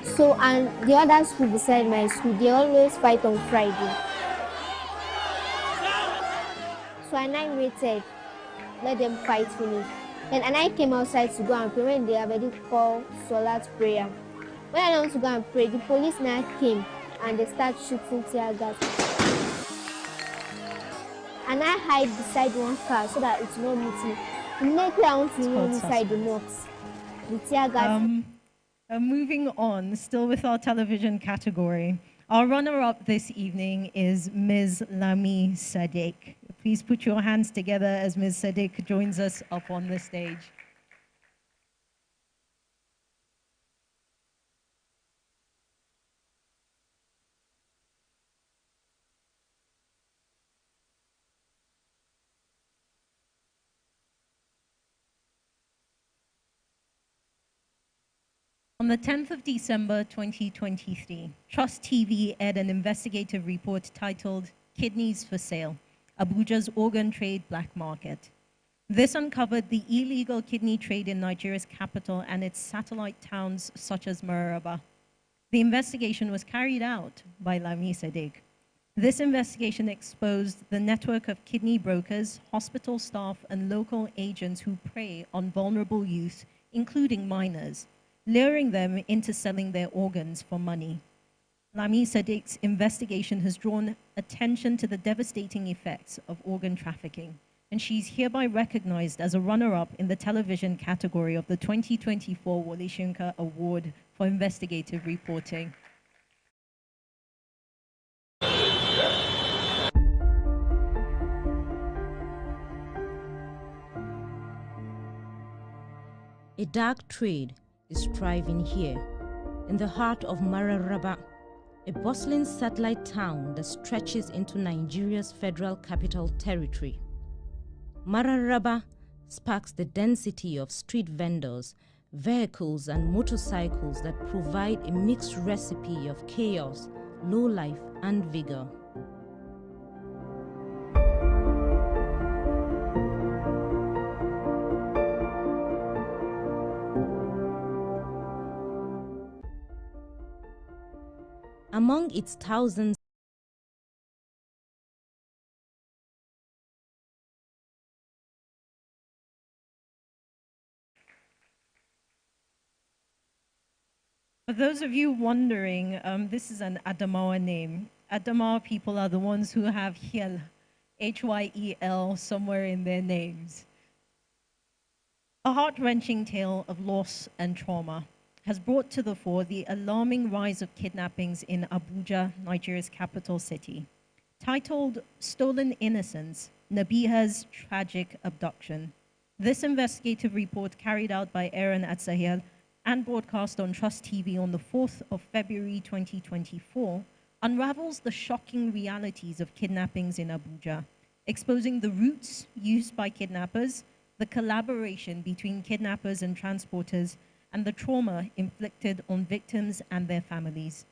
So, and the other school beside my school, they always fight on Friday. So I waited, let them fight finish. Then and I came outside to go and pray when they already called Salat prayer. When I went to go and pray, the police now came and they started shooting tear gas. And I hide beside one car so that it will not meet me. Immediately I want to run inside the mosque. The tear gas. Moving on, still with our television category, our runner-up this evening is Ms. Lami Sadiq. Please put your hands together as Ms. Sadiq joins us up on the stage. On the 10th of December 2023, Trust TV aired an investigative report titled Kidneys for Sale, Abuja's Organ Trade Black Market. This uncovered the illegal kidney trade in Nigeria's capital and its satellite towns such as Mararaba. The investigation was carried out by Lami Sadiq. This investigation exposed the network of kidney brokers, hospital staff, and local agents who prey on vulnerable youth, including minors, luring them into selling their organs for money. Lami Sadiq's investigation has drawn attention to the devastating effects of organ trafficking, and she's hereby recognized as a runner-up in the television category of the 2024 Wole Soyinka Award for Investigative Reporting. A dark trade is thriving here, in the heart of Mararaba, a bustling satellite town that stretches into Nigeria's Federal Capital Territory. Mararaba sparks the density of street vendors, vehicles and motorcycles that provide a mixed recipe of chaos, low life and vigor. Among its thousands For those of you wondering, this is an Adamawa name. Adamawa people are the ones who have Hyel, Hyel, somewhere in their names. A heart-wrenching tale of loss and trauma has brought to the fore the alarming rise of kidnappings in Abuja, Nigeria's capital city. Titled Stolen Innocence, Nabiha's Tragic Abduction. This investigative report, carried out by Aaron Atsahel and broadcast on Trust TV on the 4th of February 2024, unravels the shocking realities of kidnappings in Abuja, exposing the routes used by kidnappers, the collaboration between kidnappers and transporters, and the trauma inflicted on victims and their families.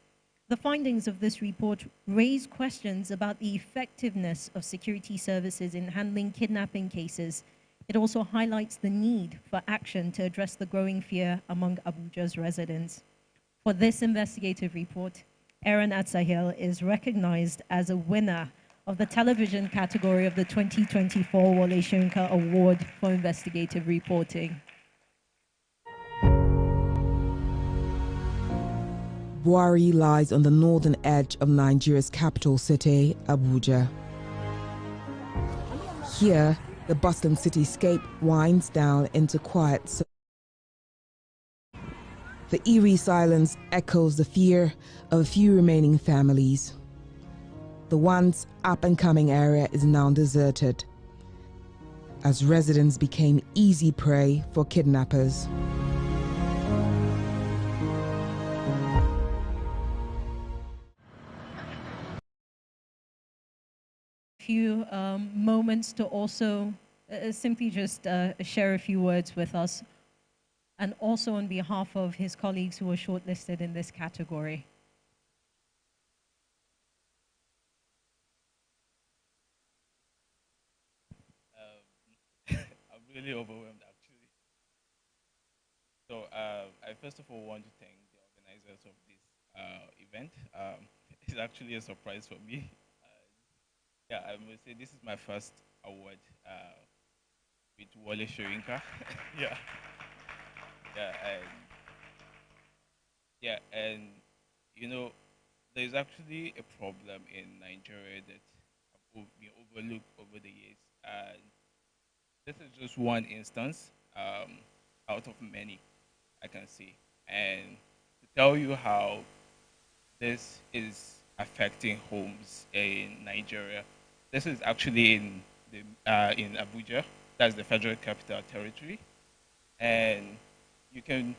The findings of this report raise questions about the effectiveness of security services in handling kidnapping cases. It also highlights the need for action to address the growing fear among Abuja's residents. For this investigative report, Aaron Atsahel is recognized as a winner of the television category of the 2024 Wole Soyinka Award for Investigative Reporting. Buari lies on the northern edge of Nigeria's capital city, Abuja. Here, the bustling cityscape winds down into quiet. The eerie silence echoes the fear of a few remaining families. The once up-and-coming area is now deserted, as residents became easy prey for kidnappers. Few moments to also simply just share a few words with us, and also on behalf of his colleagues who were shortlisted in this category. I'm really overwhelmed, actually. So I first of all want to thank the organizers of this event. It's actually a surprise for me. Yeah, I must say this is my first award with Wole Soyinka. Yeah. And you know, there's actually a problem in Nigeria that have been overlooked over the years, and this is just one instance out of many I can see. And to tell you how this is affecting homes in Nigeria, this is actually in Abuja. That's the Federal Capital Territory, and you can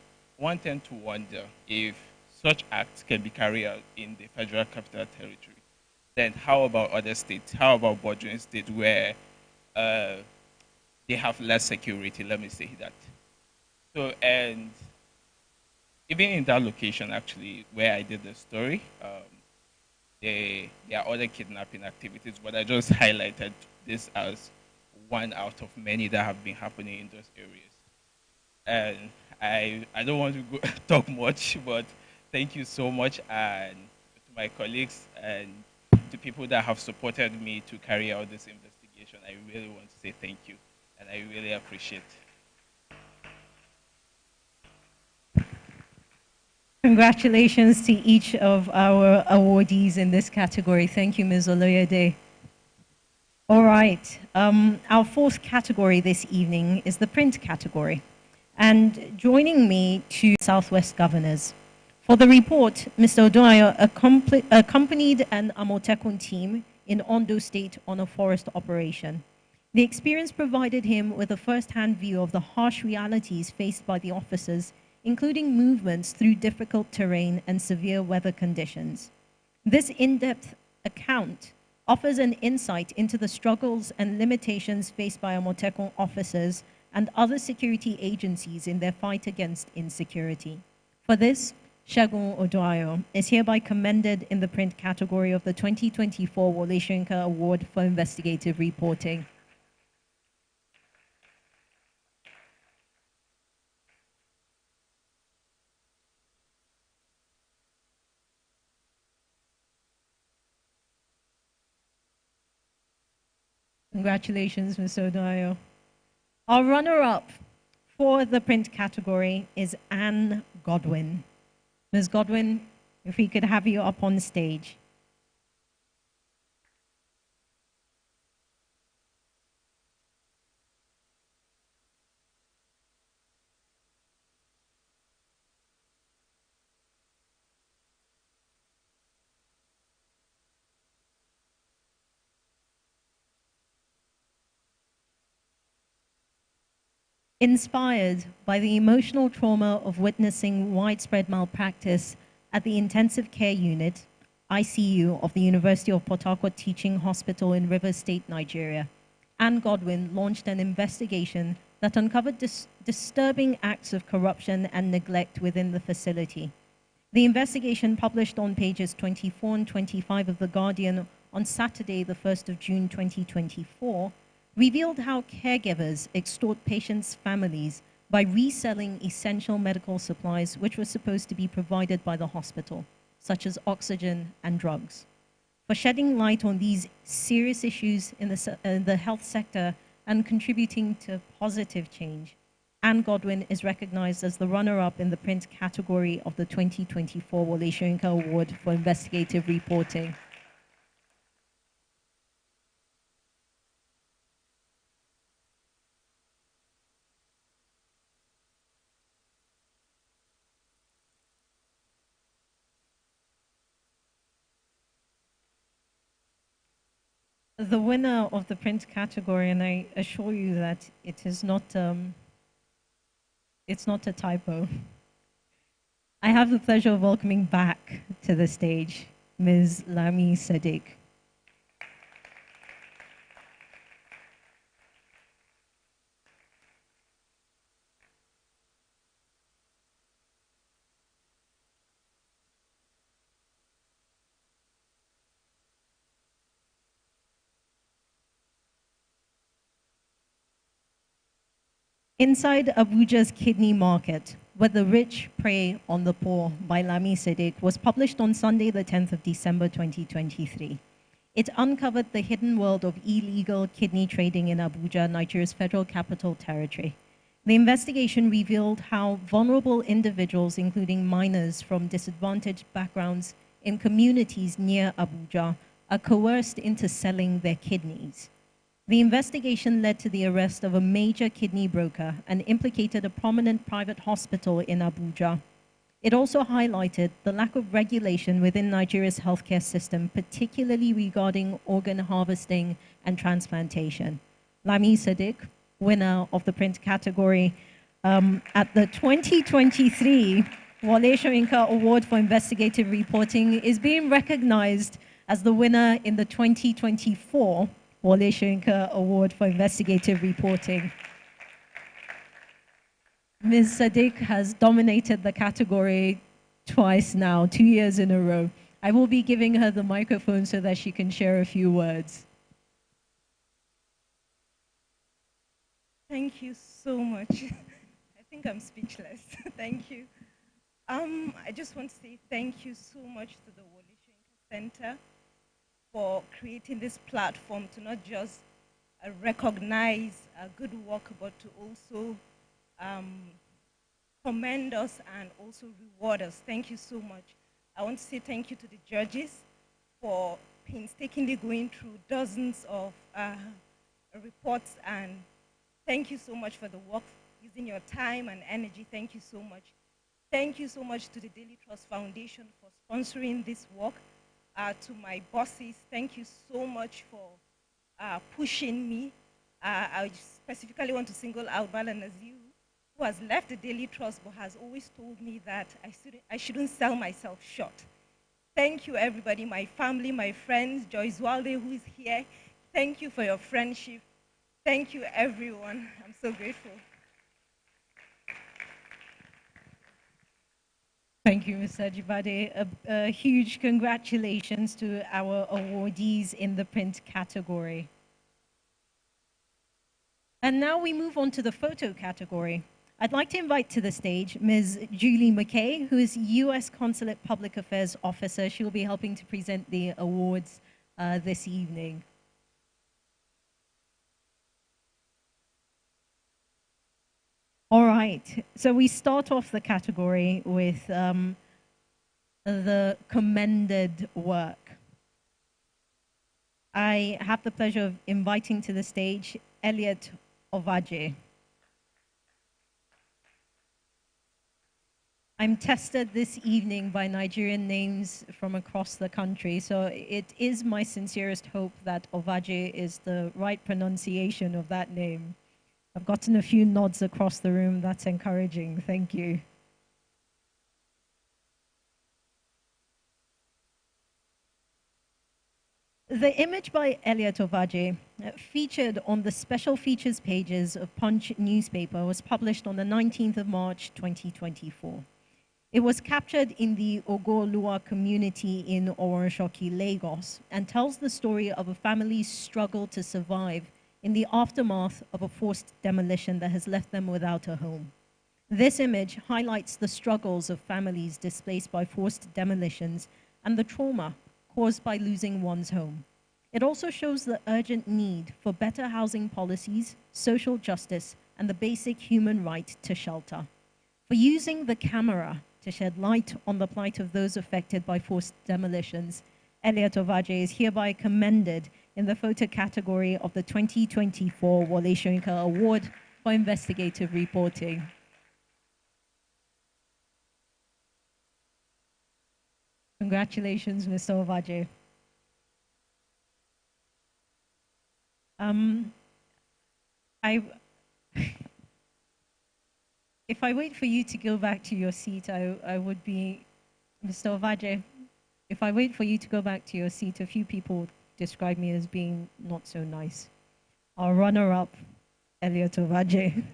tend to wonder if such acts can be carried out in the Federal Capital Territory. Then how about other states? How about bordering states where they have less security? Let me say that. So, and even in that location, actually, where I did the story. There are other kidnapping activities, but I just highlighted this as one out of many that have been happening in those areas. And I don't want to talk much, but thank you so much, and to my colleagues and to people that have supported me to carry out this investigation. I really want to say thank you, and I really appreciate it. Congratulations to each of our awardees in this category. Thank you, Ms. Oloyede. All right, our fourth category this evening is the print category. And joining me to Southwest Governors. For the report, Mr. Odunayo accompanied an Amotekun team in Ondo State on a forest operation. The experience provided him with a first-hand view of the harsh realities faced by the officers, including movements through difficult terrain and severe weather conditions. This in-depth account offers an insight into the struggles and limitations faced by Amotekun officers and other security agencies in their fight against insecurity. For this, Segun Oduayo is hereby commended in the print category of the 2024 Wole Soyinka Award for Investigative Reporting. Congratulations, Mr. Oduayo. Our runner-up for the print category is Anne Godwin. Ms. Godwin, if we could have you up on stage. Inspired by the emotional trauma of witnessing widespread malpractice at the Intensive Care Unit, ICU, of the University of Port Harcourt Teaching Hospital in Rivers State, Nigeria, Anne Godwin launched an investigation that uncovered disturbing acts of corruption and neglect within the facility. The investigation, published on pages 24 and 25 of The Guardian on Saturday, the 1st of June 2024, revealed how caregivers extort patients' families by reselling essential medical supplies which were supposed to be provided by the hospital, such as oxygen and drugs. For shedding light on these serious issues in the health sector and contributing to positive change, Anne Godwin is recognized as the runner-up in the print category of the 2024 Wole Soyinka Award for Investigative Reporting. The winner of the print category, and I assure you that it is not, it's not a typo. I have the pleasure of welcoming back to the stage Ms. Lami Sadiq. Inside Abuja's Kidney Market, where the rich prey on the poor, by Lami Sadiq, was published on Sunday, the 10th of December 2023. It uncovered the hidden world of illegal kidney trading in Abuja, Nigeria's Federal Capital Territory. The investigation revealed how vulnerable individuals, including minors from disadvantaged backgrounds in communities near Abuja, are coerced into selling their kidneys. The investigation led to the arrest of a major kidney broker and implicated a prominent private hospital in Abuja. It also highlighted the lack of regulation within Nigeria's healthcare system, particularly regarding organ harvesting and transplantation. Lami Sadiq, winner of the print category at the 2023 Wole Soyinka Award for Investigative Reporting, is being recognized as the winner in the 2024 Wole Soyinka Award for Investigative Reporting. Ms. Sadiq has dominated the category twice now, 2 years in a row. I will be giving her the microphone so that she can share a few words. Thank you so much. I think I'm speechless. Thank you. I just want to say thank you so much to the Wole Soyinka Center for creating this platform to not just recognize good work, but to also commend us and also reward us. Thank you so much. I want to say thank you to the judges for painstakingly going through dozens of reports, and thank you so much for the work, using your time and energy. Thank you so much. Thank you so much to the Daily Trust Foundation for sponsoring this work. To my bosses, thank you so much for pushing me I specifically want to single out Balan Naziu, who has left the Daily Trust but has always told me that I shouldn't sell myself short. Thank you, everybody, my family, my friends, Joyce Walde, who is here. Thank you for your friendship. Thank you, everyone. I'm so grateful. Thank you, Mr. Jibade. A huge congratulations to our awardees in the print category. And now we move on to the photo category. I'd like to invite to the stage Ms. Julie McKay, who is U.S. Consulate Public Affairs Officer. She will be helping to present the awards this evening. All right, so we start off the category with the commended work. I have the pleasure of inviting to the stage Elliot Ovaje. I'm tested this evening by Nigerian names from across the country, so it is my sincerest hope that Ovaje is the right pronunciation of that name. I've gotten a few nods across the room. That's encouraging. Thank you. The image by Elliot Ovaje, featured on the special features pages of Punch newspaper, was published on the 19th of March, 2024. It was captured in the Ogolua community in Oronshoki, Lagos, and tells the story of a family's struggle to survive in the aftermath of a forced demolition that has left them without a home. This image highlights the struggles of families displaced by forced demolitions and the trauma caused by losing one's home. It also shows the urgent need for better housing policies, social justice, and the basic human right to shelter. For using the camera to shed light on the plight of those affected by forced demolitions, Elliot Ovaje is hereby commended in the photo category of the 2024 Wole Soyinka Award for Investigative Reporting. Congratulations, Mr. Ovaje. If I wait for you to go back to your seat, I would be, Mr. Ovaje, if I wait for you to go back to your seat, a few people describe me as being not so nice. Our runner-up, Elliot Ovaje.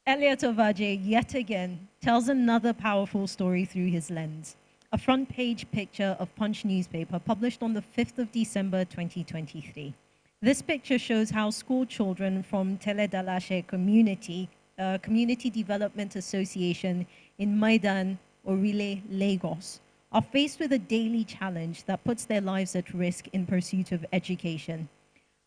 Elliot Ovaje, yet again, tells another powerful story through his lens. A front page picture of Punch newspaper published on the 5th of December 2023. This picture shows how school children from Teledalashe Community Development Association in Maidan, Orile, Lagos, are faced with a daily challenge that puts their lives at risk in pursuit of education.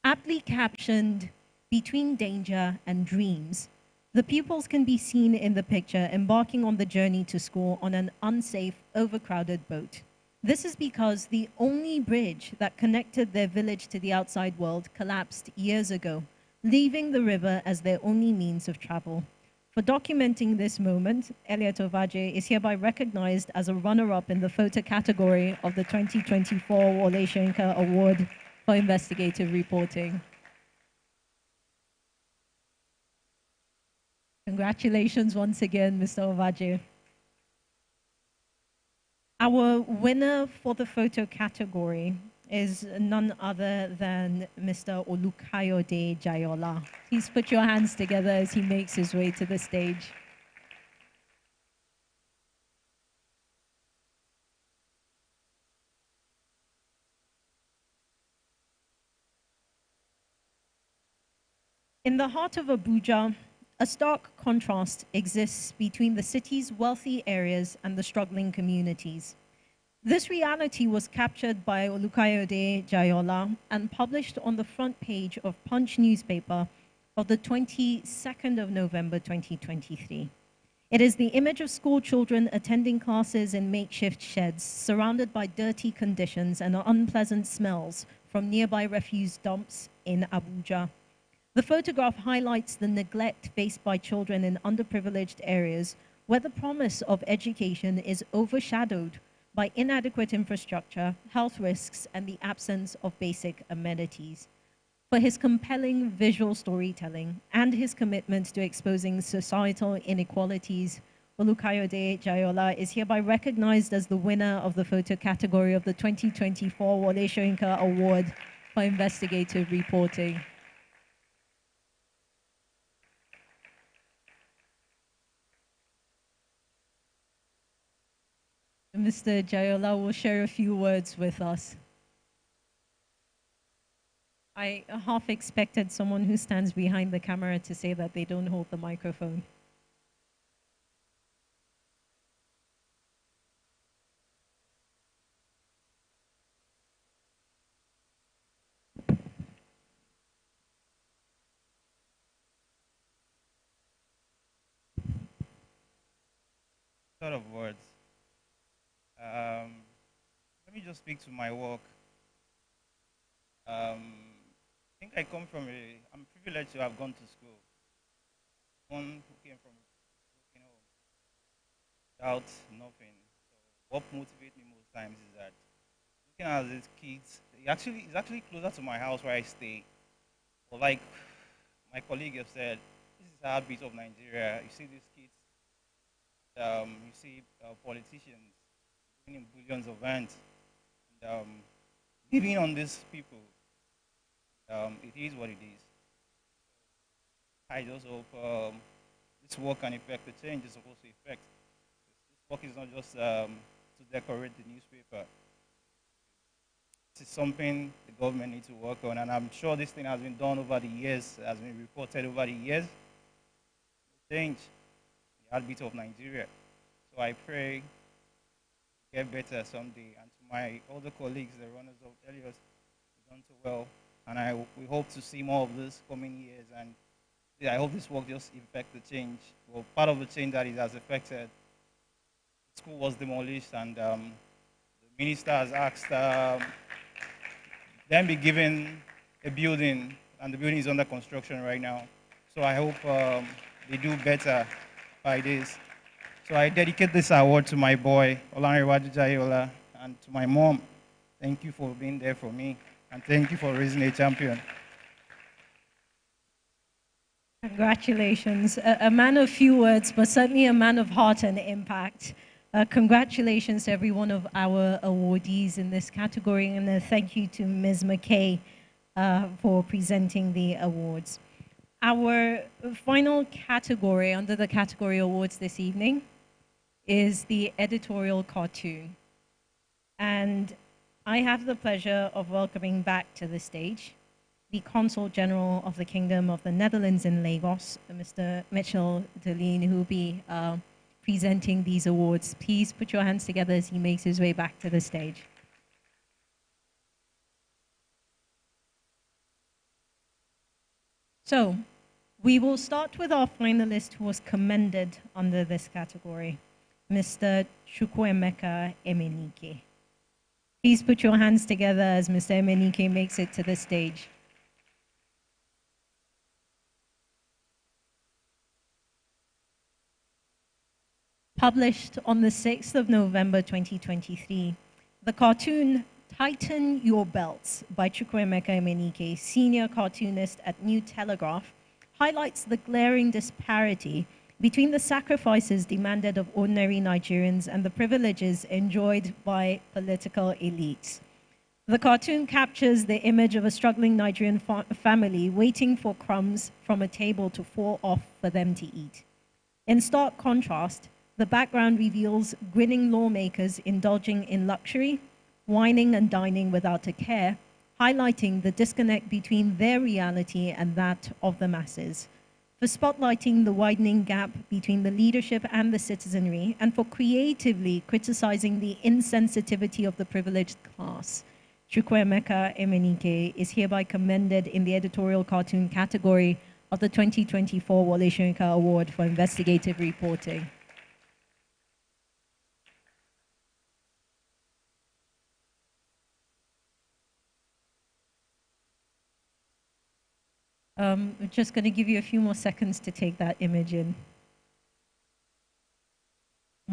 Aptly captioned, "Between Danger and Dreams," the pupils can be seen in the picture embarking on the journey to school on an unsafe, overcrowded boat. This is because the only bridge that connected their village to the outside world collapsed years ago, leaving the river as their only means of travel. For documenting this moment, Elliot Ovaje is hereby recognized as a runner-up in the photo category of the 2024 Wole Soyinka Award for Investigative Reporting. Congratulations once again, Mr. Ovaje. Our winner for the photo category is none other than Mr. Olukayode Jayola. Please put your hands together as he makes his way to the stage. In the heart of Abuja, a stark contrast exists between the city's wealthy areas and the struggling communities. This reality was captured by Olukayode Jayola and published on the front page of Punch newspaper of the 22nd of November 2023. It is the image of school children attending classes in makeshift sheds, surrounded by dirty conditions and unpleasant smells from nearby refuse dumps in Abuja. The photograph highlights the neglect faced by children in underprivileged areas, where the promise of education is overshadowed by inadequate infrastructure, health risks, and the absence of basic amenities. For his compelling visual storytelling and his commitment to exposing societal inequalities, Olukayode Jayola is hereby recognized as the winner of the photo category of the 2024 Wole Soyinka Award for Investigative Reporting. Mr. Jayola will share a few words with us. I half expected someone who stands behind the camera to say that they don't hold the microphone. Sort of words. Let me just speak to my work. I think I come from I'm privileged to have gone to school. One who came from, without nothing. So what motivates me most times is that looking at these kids, it's actually closer to my house where I stay. But like my colleague have said, this is the heartbeat of Nigeria. You see these kids, you see politicians winning billions of rands, and living on these people. It is what it is. I just hope this work can affect the change it's supposed to affect. This work is not just to decorate the newspaper. This is something the government needs to work on, and I'm sure this thing has been done over the years, has been reported over the years. Change the heartbeat of Nigeria. So I pray get better someday. And to my other colleagues, the runners of Elios, you've done so well. And we hope to see more of this coming years. And I hope this work just affect the change. Well, part of the change that it has affected, the school was demolished, and the minister has asked them be given a building, and the building is under construction right now. So I hope they do better by this. So I dedicate this award to my boy, Olanrewaju Jayola, and to my mom. Thank you for being there for me, and thank you for raising a champion. Congratulations. A man of few words, but certainly a man of heart and impact. Congratulations to every one of our awardees in this category, and a thank you to Ms. McKay for presenting the awards. Our final category under the category awards this evening is the editorial cartoon. And I have the pleasure of welcoming back to the stage the Consul General of the Kingdom of the Netherlands in Lagos, Mr. Mitchell Deline, who will be presenting these awards. Please put your hands together as he makes his way back to the stage. So, we will start with our finalist who was commended under this category, Mr. Chukwuemeka Emenike. Please put your hands together as Mr. Emenike makes it to the stage. Published on the 6th of November 2023, the cartoon Tighten Your Belts by Chukwuemeka Emenike, senior cartoonist at New Telegraph, highlights the glaring disparity between the sacrifices demanded of ordinary Nigerians and the privileges enjoyed by political elites. The cartoon captures the image of a struggling Nigerian family waiting for crumbs from a table to fall off for them to eat. In stark contrast, the background reveals grinning lawmakers indulging in luxury, whining and dining without a care, highlighting the disconnect between their reality and that of the masses. For spotlighting the widening gap between the leadership and the citizenry, and for creatively criticizing the insensitivity of the privileged class, Chukwuemeka Emenike is hereby commended in the editorial cartoon category of the 2024 Wole Soyinka Award for Investigative Reporting. I'm just going to give you a few more seconds to take that image in.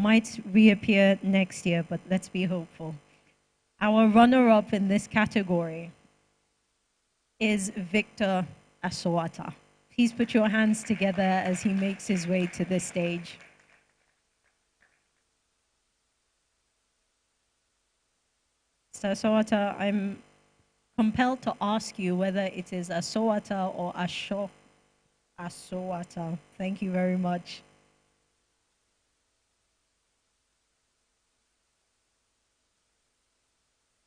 might reappear next year, but let's be hopeful. Our runner-up in this category is Victor Asowata. Please put your hands together as he makes his way to the stage. Mr. Asowata, I'm compelled to ask you whether it is Asowata or Asowata. Thank you very much.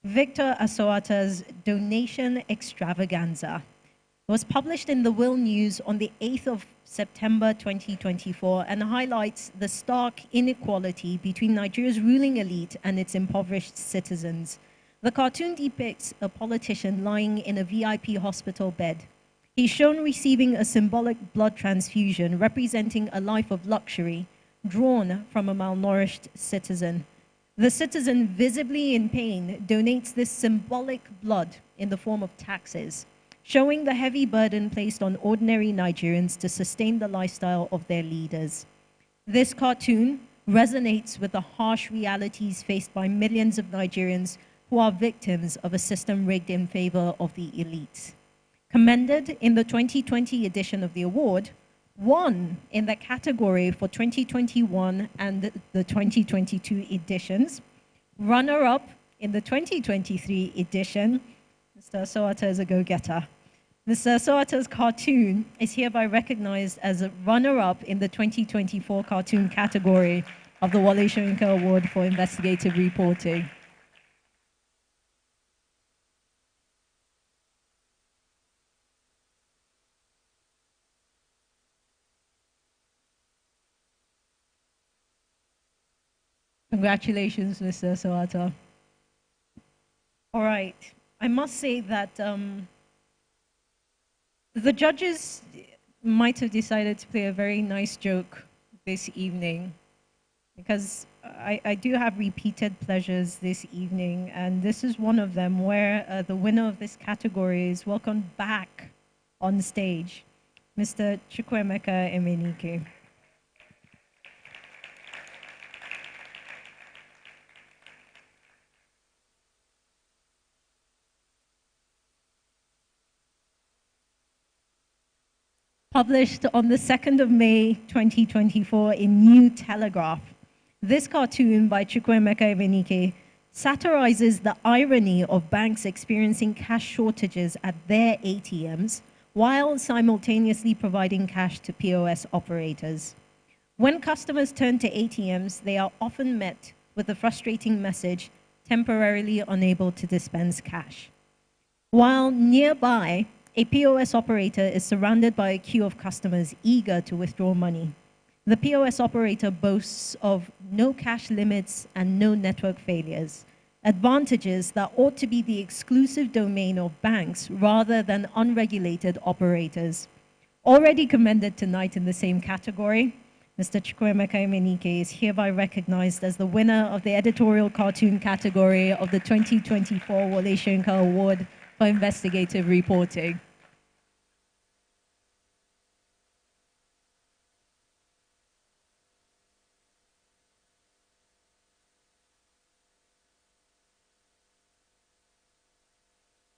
Victor Asowata's donation extravaganza was published in the Will News on the 8th of September 2024 and highlights the stark inequality between Nigeria's ruling elite and its impoverished citizens. The cartoon depicts a politician lying in a VIP hospital bed. He's shown receiving a symbolic blood transfusion representing a life of luxury drawn from a malnourished citizen. The citizen, visibly in pain, donates this symbolic blood in the form of taxes, showing the heavy burden placed on ordinary Nigerians to sustain the lifestyle of their leaders. This cartoon resonates with the harsh realities faced by millions of Nigerians who are victims of a system rigged in favor of the elites. Commended in the 2020 edition of the award, won in the category for 2021 and the 2022 editions, runner-up in the 2023 edition, Mr. Asowata is a go-getter. Mr. Asowata's cartoon is hereby recognized as a runner-up in the 2024 cartoon category of the Wole Soyinka Award for Investigative Reporting. Congratulations, Mr. Asowata. All right. I must say that the judges might have decided to play a very nice joke this evening because I do have repeated pleasures this evening, and this is one of them where the winner of this category is welcomed back on stage, Mr. Chukwuemeka Emenike. Published on the 2nd of May 2024 in New Telegraph. This cartoon by Chukwuemeka Emenike satirizes the irony of banks experiencing cash shortages at their ATMs while simultaneously providing cash to POS operators. When customers turn to ATMs, they are often met with a frustrating message, temporarily unable to dispense cash. While nearby, a POS operator is surrounded by a queue of customers eager to withdraw money. The POS operator boasts of no cash limits and no network failures, advantages that ought to be the exclusive domain of banks rather than unregulated operators. Already commended tonight in the same category, Mr. Chukwuemeka Emenike is hereby recognized as the winner of the editorial cartoon category of the 2024 Wole Soyinka Award for Investigative Reporting.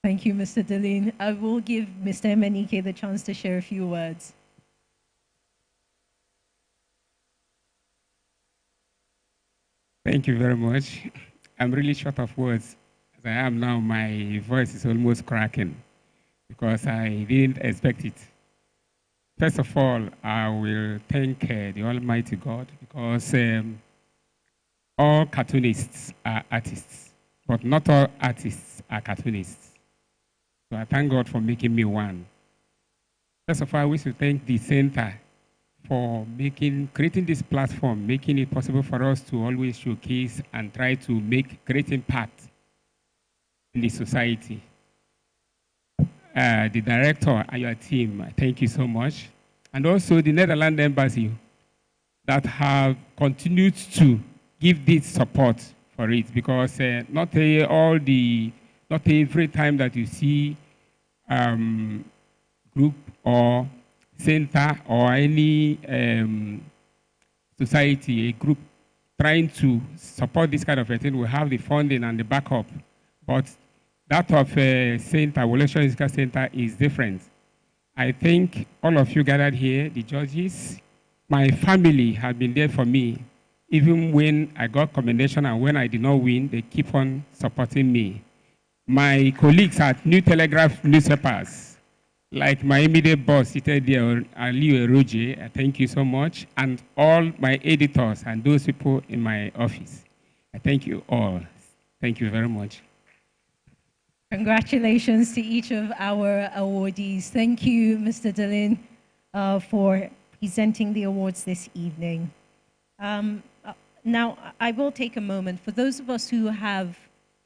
Thank you, Mr. Deline. I will give Mr. Emenike the chance to share a few words. Thank you very much. I'm really short of words. As I am now, my voice is almost cracking because I didn't expect it. First of all, I will thank the Almighty God because all cartoonists are artists, but not all artists are cartoonists. So I thank God for making me one. First of all, I wish to thank the center for creating this platform, making it possible for us to always showcase and try to make great impact in the society. The director and your team, thank you so much. And also the Netherlands Embassy that have continued to give this support for it because not every time that you see group or center or any society, a group trying to support this kind of a thing. We have the funding and the backup. But that of Center, Wole Soyinka Center is different. I think all of you gathered here, the judges, my family have been there for me. Even when I got commendation and when I did not win, they keep on supporting me. My colleagues at New Telegraph newspapers, like my immediate boss seated there, Aliu Eroje, thank you so much, and all my editors and those people in my office. I thank you all. Thank you very much. Congratulations to each of our awardees. Thank you, Mr. Dillon, for presenting the awards this evening. Now, I will take a moment. For those of us who have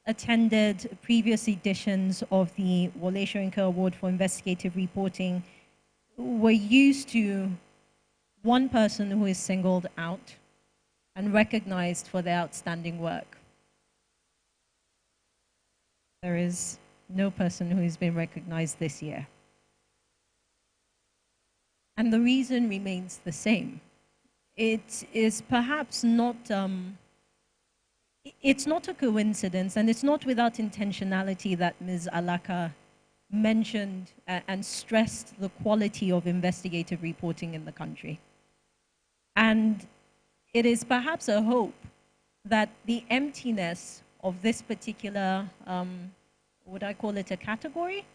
attended previous editions of the Wole Soyinka Award for Investigative Reporting, we're used to one person who is singled out and recognized for their outstanding work. There is no person who has been recognized this year. And the reason remains the same. It is perhaps not, it's not a coincidence, and it's not without intentionality that Ms. Alaka mentioned and stressed the quality of investigative reporting in the country. And it is perhaps a hope that the emptiness of this particular, would I call it a category?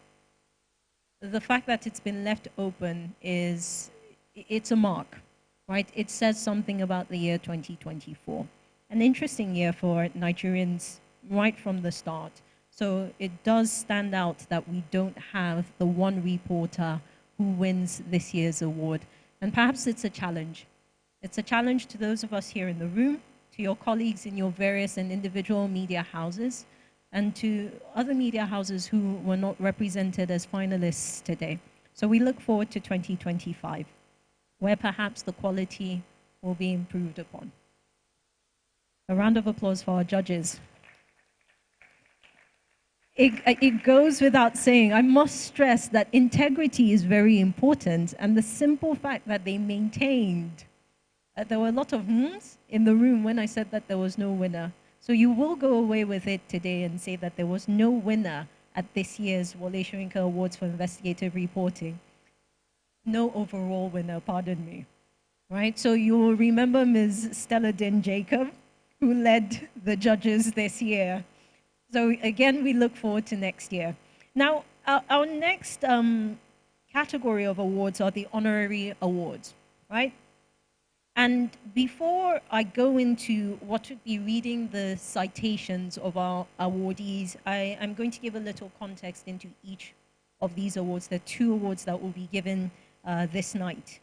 The fact that it's been left open it's a mark, right? It says something about the year 2024. An interesting year for Nigerians right from the start. So it does stand out that we don't have the one reporter who wins this year's award. And perhaps it's a challenge. It's a challenge to those of us here in the room, to your colleagues in your various and individual media houses, and to other media houses who were not represented as finalists today. So we look forward to 2025, where perhaps the quality will be improved upon. A round of applause for our judges. It goes without saying, I must stress that integrity is very important, and the simple fact that they maintained, there were a lot of hmms in the room when I said that there was no winner. So you will go away with it today and say that there was no winner at this year's Wole Soyinka Awards for Investigative Reporting. No overall winner, pardon me. Right? So you will remember Ms. Stella Din Jacob, who led the judges this year. So again, we look forward to next year. Now, our next category of awards are the honorary awards, right? And before I go into what would be reading the citations of our awardees, I'm going to give a little context into each of these awards. There are two awards that will be given this night.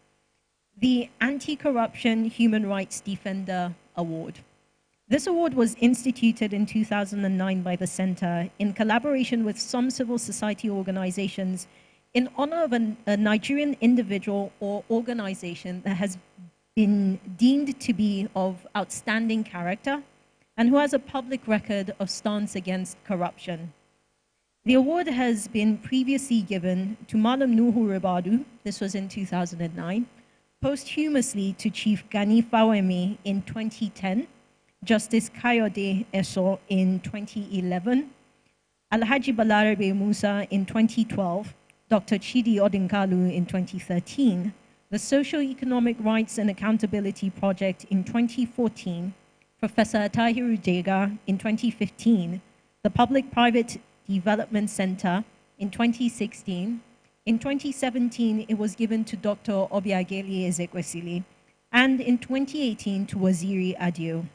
The Anti-Corruption Human Rights Defender Award. This award was instituted in 2009 by the Center in collaboration with some civil society organizations in honor of a Nigerian individual or organization that has been deemed to be of outstanding character and who has a public record of stance against corruption. The award has been previously given to Malam Nuhu Ribadu, this was in 2009, posthumously to Chief Gani Fawemi in 2010, Justice Kayode Eso in 2011, Alhaji Balarabe Musa in 2012, Dr. Chidi Odinkalu in 2013, the Socio-Economic Rights and Accountability Project in 2014, Professor Tahiru Jega in 2015, the Public-Private Development Center in 2016. In 2017, it was given to Dr. Obiageli Ezekwesili, and in 2018 to Waziri Adio.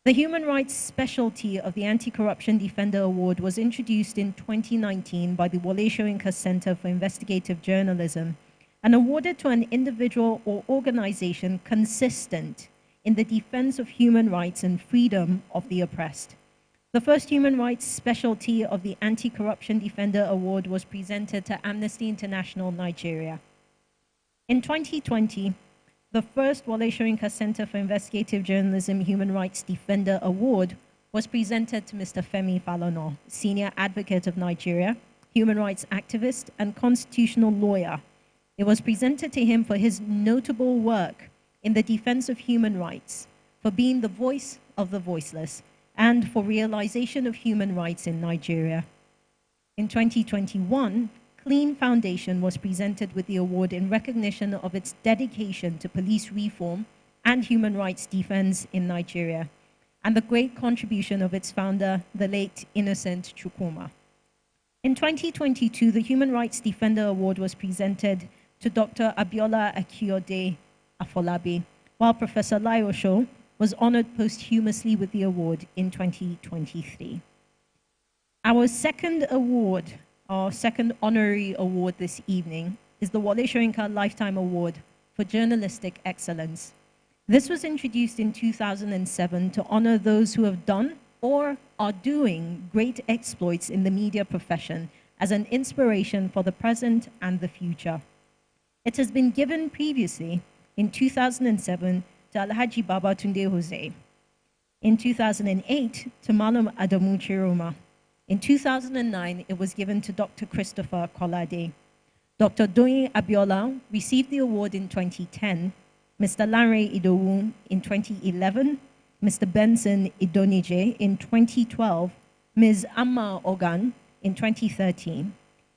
The human rights specialty of the Anti-Corruption Defender Award was introduced in 2019 by the Wole Soyinka Center for Investigative Journalism and awarded to an individual or organization consistent in the defense of human rights and freedom of the oppressed. The first human rights specialty of the Anti-Corruption Defender Award was presented to Amnesty International Nigeria. In 2020, the first Wole Soyinka Center for Investigative Journalism Human Rights Defender Award was presented to Mr. Femi Falana, Senior Advocate of Nigeria, human rights activist, and constitutional lawyer. It was presented to him for his notable work in the defense of human rights, for being the voice of the voiceless, and for realization of human rights in Nigeria. In 2021, Clean Foundation was presented with the award in recognition of its dedication to police reform and human rights defense in Nigeria, and the great contribution of its founder, the late Innocent Chukwuma. In 2022, the Human Rights Defender Award was presented to Dr. Abiola Akiode Afolabi, while Professor Lai Osho was honored posthumously with the award in 2023. Our second award, our second honorary award this evening, is the Wole Soyinka Lifetime Award for Journalistic Excellence. This was introduced in 2007 to honor those who have done or are doing great exploits in the media profession as an inspiration for the present and the future. It has been given previously in 2007 to Alhaji Babatunde Jose, in 2008 to Malam Adamu Chiroma. In 2009, it was given to Dr. Christopher Kolade. Dr. Doyin Abiola received the award in 2010, Mr. Lanre Idowu in 2011, Mr. Benson Idonije in 2012, Ms. Amma Ogan in 2013.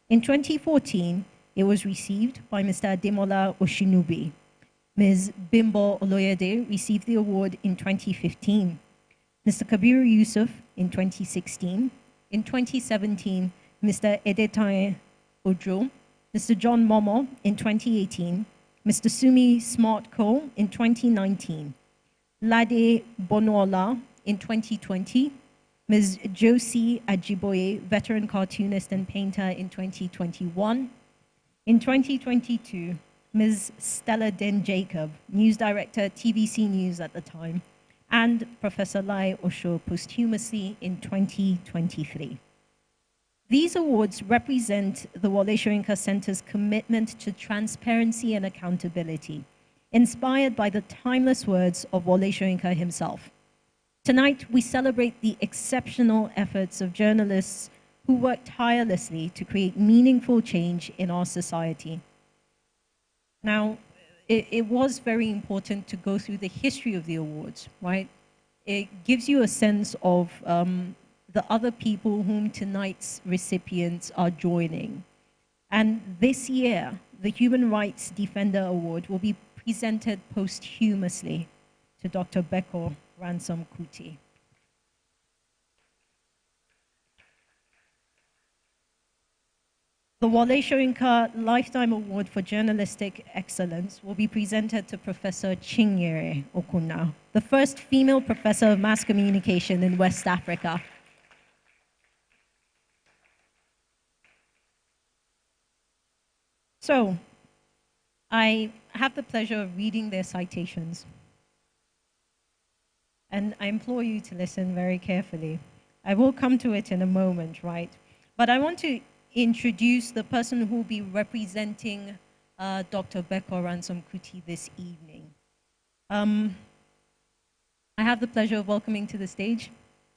In 2014, it was received by Mr. Ademola Oshinubi. Ms. Bimbo Oloyede received the award in 2015. Mr. Kabiru Yusuf in 2016. In 2017, Mr. Edetaye Ojo, Mr. John Momo in 2018, Mr. Sumi Smart Co in 2019, Lade Bonola in 2020, Ms. Josie Ajiboye, veteran cartoonist and painter in 2021. In 2022, Ms. Stella Den Jacob, news director, TVC News at the time, and Professor Lai Osho posthumously in 2023. These awards represent the Wole Soyinka Center's commitment to transparency and accountability, inspired by the timeless words of Wole Soyinka himself. Tonight, we celebrate the exceptional efforts of journalists who work tirelessly to create meaningful change in our society. Now, it was very important to go through the history of the awards, right? It gives you a sense of the other people whom tonight's recipients are joining. And this year, the Human Rights Defender Award will be presented posthumously to Dr. Beko Ransom Kuti. The Wole Soyinka Lifetime Award for Journalistic Excellence will be presented to Professor Chinyere Okuna, the first female professor of mass communication in West Africa. So, I have the pleasure of reading their citations. And I implore you to listen very carefully. I will come to it in a moment, right? But I want to introduce the person who will be representing Dr. Beko Ransom Kuti this evening. I have the pleasure of welcoming to the stage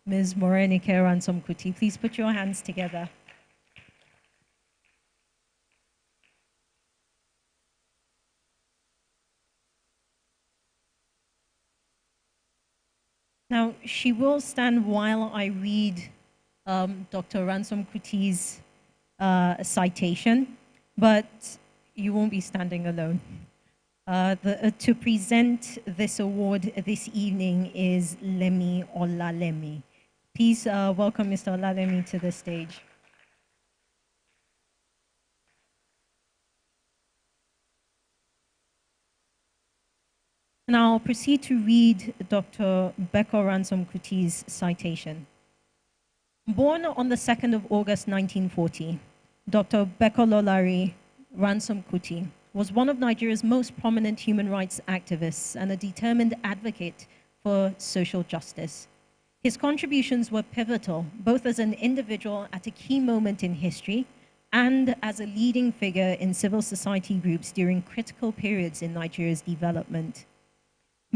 Ms. Morenike Ransom Kuti. Please put your hands together. Now, she will stand while I read Dr. Ransom Kuti's citation, but you won't be standing alone. To present this award this evening is Lemi Olalemi. Please welcome Mr. Olalemi to the stage. And I'll proceed to read Dr. Beko Ransom Kuti's citation. Born on the 2nd of August 1940, Dr. Beko Lolari Ransom Kuti was one of Nigeria's most prominent human rights activists and a determined advocate for social justice. His contributions were pivotal, both as an individual at a key moment in history and as a leading figure in civil society groups during critical periods in Nigeria's development.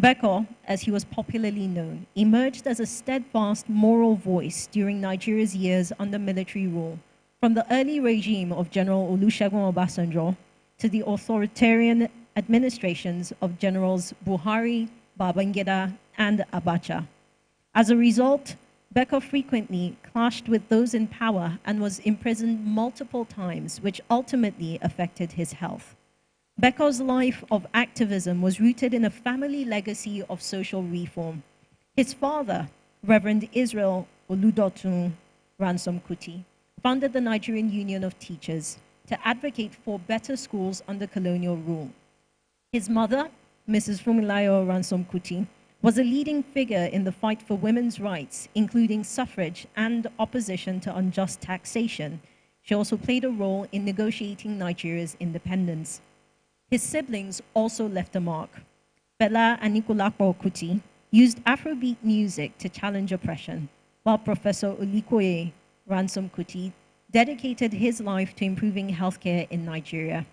Beko, as he was popularly known, emerged as a steadfast moral voice during Nigeria's years under military rule, from the early regime of General Olusegun Obasanjo to the authoritarian administrations of Generals Buhari, Babangida, and Abacha. As a result, Beko frequently clashed with those in power and was imprisoned multiple times, which ultimately affected his health. Beko's life of activism was rooted in a family legacy of social reform. His father, Reverend Israel Oludotun Ransom Kuti, founded the Nigerian Union of Teachers to advocate for better schools under colonial rule. His mother, Mrs. Fumilayo Ransom Kuti, was a leading figure in the fight for women's rights, including suffrage and opposition to unjust taxation. She also played a role in negotiating Nigeria's independence. His siblings also left a mark. Bella and Nikolakbo Kuti used Afrobeat music to challenge oppression, while Professor Olikoye Ransom Kuti dedicated his life to improving healthcare in Nigeria.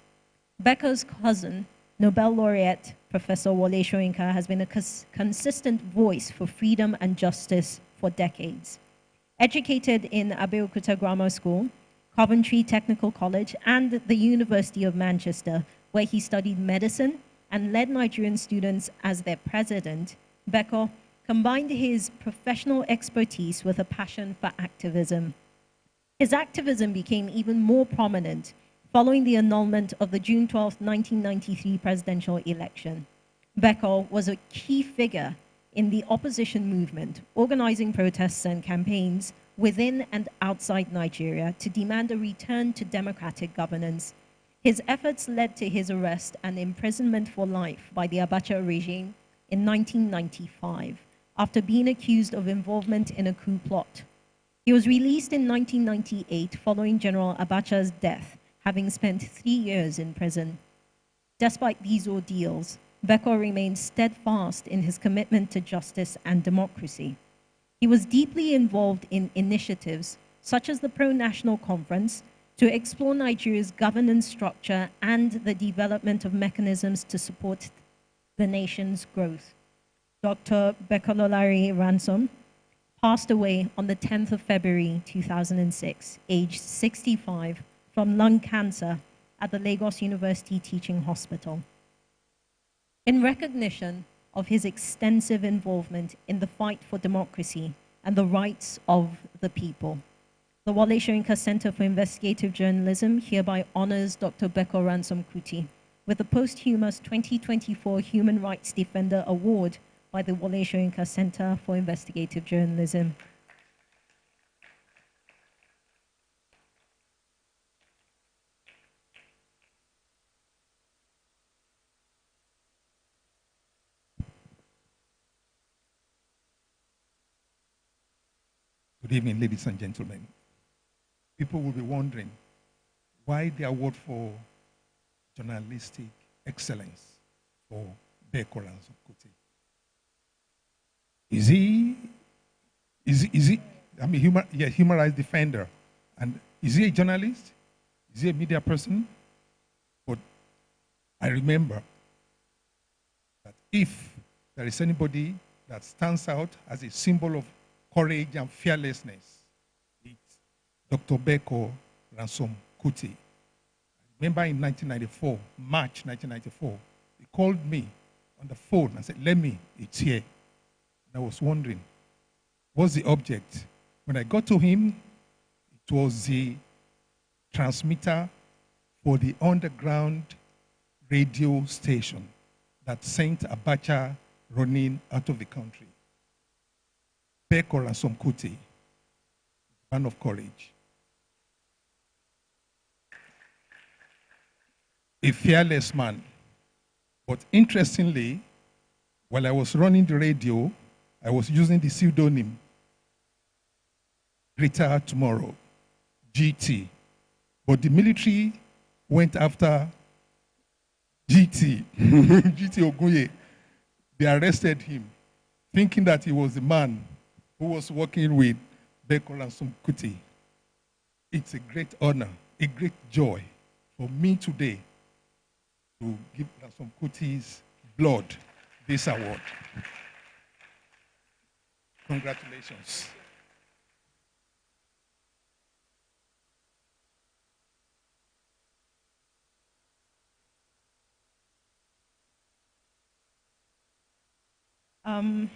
Beko's cousin, Nobel laureate Professor Wole Soyinka, has been a consistent voice for freedom and justice for decades. Educated in Abeokuta Grammar School, Coventry Technical College, and the University of Manchester, where he studied medicine and led Nigerian students as their president, Beko combined his professional expertise with a passion for activism. His activism became even more prominent following the annulment of the June 12, 1993 presidential election. Beko was a key figure in the opposition movement, organizing protests and campaigns within and outside Nigeria to demand a return to democratic governance. His efforts led to his arrest and imprisonment for life by the Abacha regime in 1995, after being accused of involvement in a coup plot. He was released in 1998 following General Abacha's death, having spent 3 years in prison. Despite these ordeals, Beko remained steadfast in his commitment to justice and democracy. He was deeply involved in initiatives such as the Pro-National Conference to explore Nigeria's governance structure and the development of mechanisms to support the nation's growth. Dr. Bekololari Ransom passed away on the 10th of February 2006, aged 65, from lung cancer at the Lagos University Teaching Hospital. In recognition of his extensive involvement in the fight for democracy and the rights of the people, the Wole Soyinka Center for Investigative Journalism hereby honors Dr. Beko Ransom Kuti with the posthumous 2024 Human Rights Defender Award by the Wole Soyinka Center for Investigative Journalism. Good evening, ladies and gentlemen. People will be wondering why the award for journalistic excellence for Beko Ransom Kuti. Is he, I mean, human rights defender. And is he a journalist? Is he a media person? But I remember that if there is anybody that stands out as a symbol of courage and fearlessness, it's Dr. Beko Ransom Kuti. I remember in 1994, March 1994, he called me on the phone and said, "Let me, it's here." And I was wondering, what's the object? When I got to him, it was the transmitter for the underground radio station that sent Abacha running out of the country. Beko Ransom Kuti, man of courage. A fearless man. But interestingly, while I was running the radio, I was using the pseudonym Greater Tomorrow, GT. But the military went after GT, GT Ogunye. They arrested him, thinking that he was the man who was working with Beko Ransom Kuti. It's a great honor, a great joy for me today to give Ransom Kuti's blood this award. Congratulations. Um,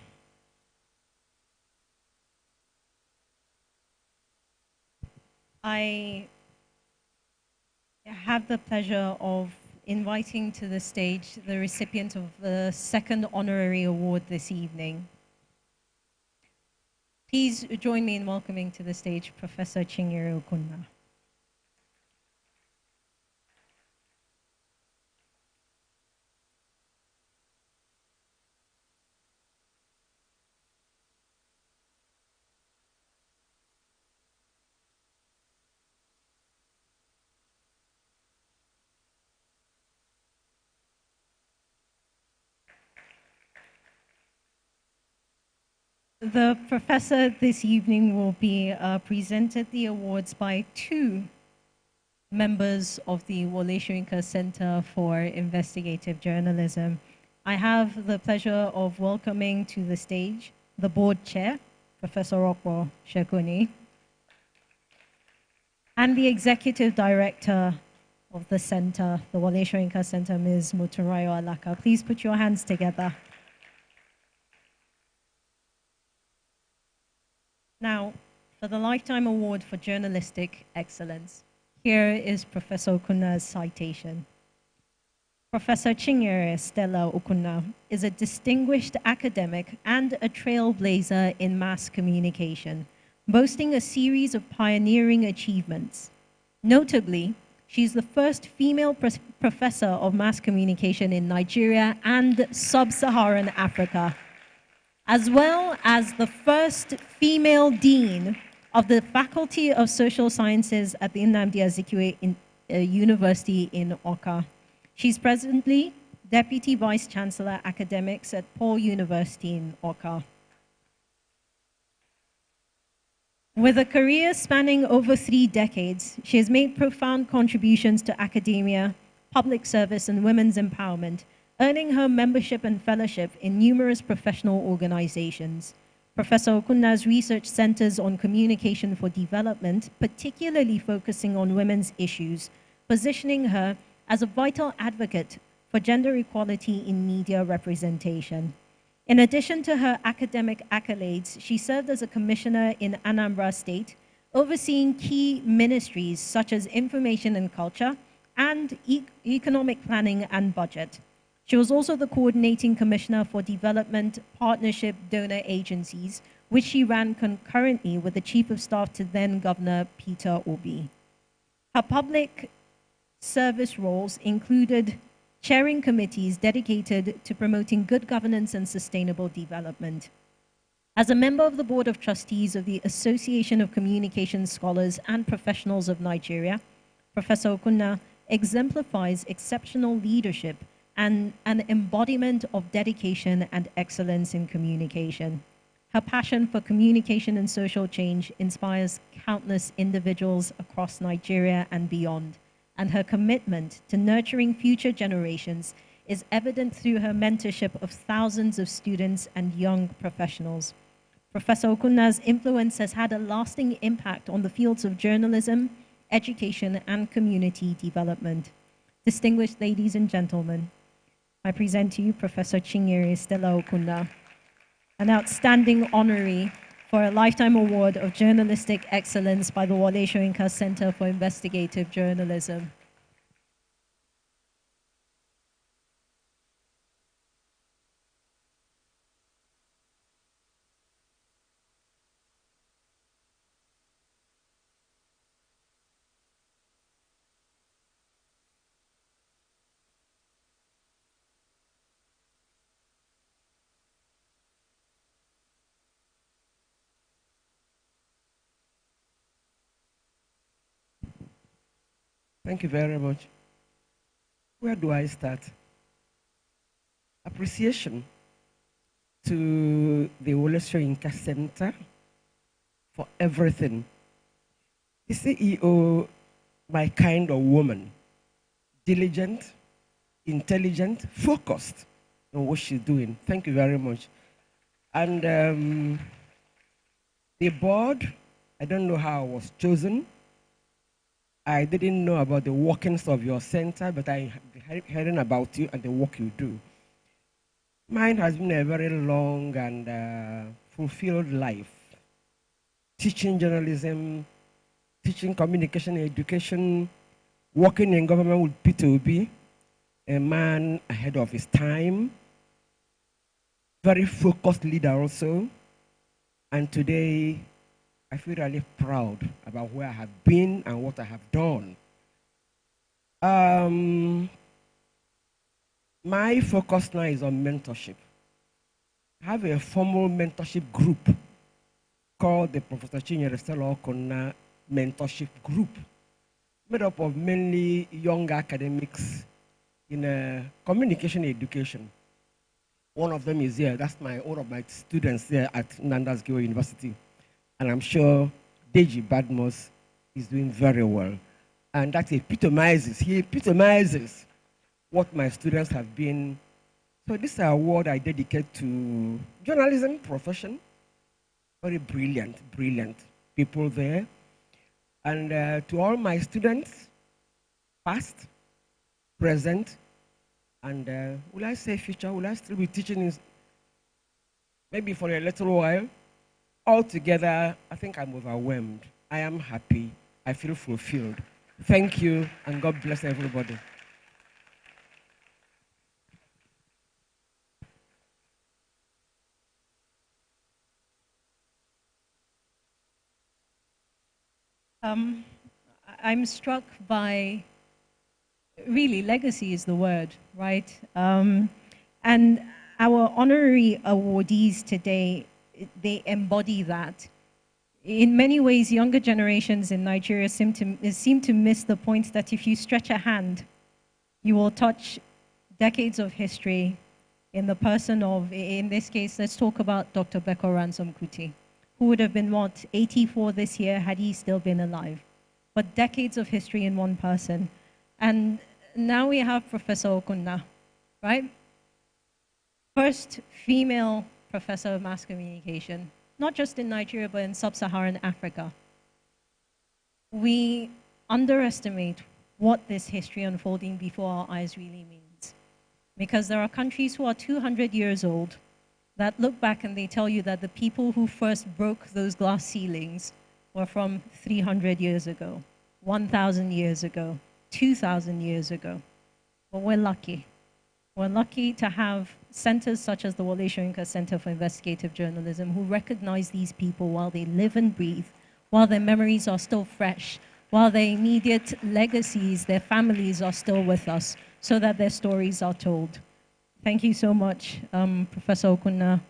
I have the pleasure of inviting to the stage the recipient of the second honorary award this evening. Please join me in welcoming to the stage Professor Chinyere Okunna. The professor this evening will be presented the awards by two members of the Wole Soyinka Center for Investigative Journalism. I have the pleasure of welcoming to the stage the board chair, Professor Okwo Shekuni, and the executive director of the center, the Wole Soyinka Center, Ms. Muturayo Alaka. Please put your hands together. Now, for the Lifetime Award for Journalistic Excellence, here is Professor Okunna's citation. Professor Chinyere Stella Okunna is a distinguished academic and a trailblazer in mass communication, boasting a series of pioneering achievements. Notably, she's the first female professor of mass communication in Nigeria and sub-Saharan Africa, as well as the first female dean of the Faculty of Social Sciences at the Nnamdi Azikiwe University in Awka. She's presently Deputy Vice Chancellor Academics at Paul University in Awka. With a career spanning over 3 decades, she has made profound contributions to academia, public service, and women's empowerment, earning her membership and fellowship in numerous professional organizations. Professor Okunna's research centers on communication for development, particularly focusing on women's issues, positioning her as a vital advocate for gender equality in media representation. In addition to her academic accolades, she served as a commissioner in Anambra State, overseeing key ministries such as information and culture and economic planning and budget. She was also the coordinating commissioner for development partnership donor agencies, which she ran concurrently with the chief of staff to then Governor Peter Obi. Her public service roles included chairing committees dedicated to promoting good governance and sustainable development. As a member of the Board of Trustees of the Association of Communication Scholars and Professionals of Nigeria, Professor Okunna exemplifies exceptional leadership and an embodiment of dedication and excellence in communication. Her passion for communication and social change inspires countless individuals across Nigeria and beyond, and her commitment to nurturing future generations is evident through her mentorship of thousands of students and young professionals. Professor Okunna's influence has had a lasting impact on the fields of journalism, education, and community development. Distinguished ladies and gentlemen, I present to you Professor Chinyere Stella Okunna, an outstanding honoree for a Lifetime Award of Journalistic Excellence by the Wole Soyinka Center for Investigative Journalism. Thank you very much. Where do I start? Appreciation to the Wole Soyinka Center for everything. The CEO, my kind of woman, diligent, intelligent, focused on what she's doing. Thank you very much. And the board, I don't know how I was chosen. I didn't know about the workings of your center, but I heard about you and the work you do. Mine has been a very long and fulfilled life. Teaching journalism, teaching communication and education, working in government with Peter Obi, a man ahead of his time, very focused leader also. And today, I feel really proud about where I have been and what I have done. My focus now is on mentorship. I have a formal mentorship group called the Professor Chinyere Stella Okonna Mentorship Group, made up of mainly young academics in communication education. One of them is here. That's one of my students here at Nandas Giwa University. And I'm sure Deji Badmos is doing very well. And that he epitomizes what my students have been. So this is an award I dedicate to journalism profession. Very brilliant, brilliant people there. And to all my students, past, present, and will I say future? Will I still be teaching maybe for a little while? Altogether, I think I'm overwhelmed. I am happy. I feel fulfilled. Thank you, and God bless everybody. I'm struck by, really, legacy is the word, right? And our honorary awardees today, they embody that. In many ways, younger generations in Nigeria seem to miss the point that if you stretch a hand, you will touch decades of history in the person of, in this case, let's talk about Dr. Beko Ransom Kuti, who would have been, what, 84 this year had he still been alive. But decades of history in one person. And now we have Professor Okonna, right? First female professor of mass communication, not just in Nigeria, but in sub-Saharan Africa. We underestimate what this history unfolding before our eyes really means. Because there are countries who are 200 years old that look back and they tell you that the people who first broke those glass ceilings were from 300 years ago, 1,000 years ago, 2,000 years ago. But we're lucky. We're lucky to have centers such as the Wole Soyinka Center for Investigative Journalism who recognize these people while they live and breathe, while their memories are still fresh, while their immediate legacies, their families are still with us, so that their stories are told. Thank you so much, Professor Okonna,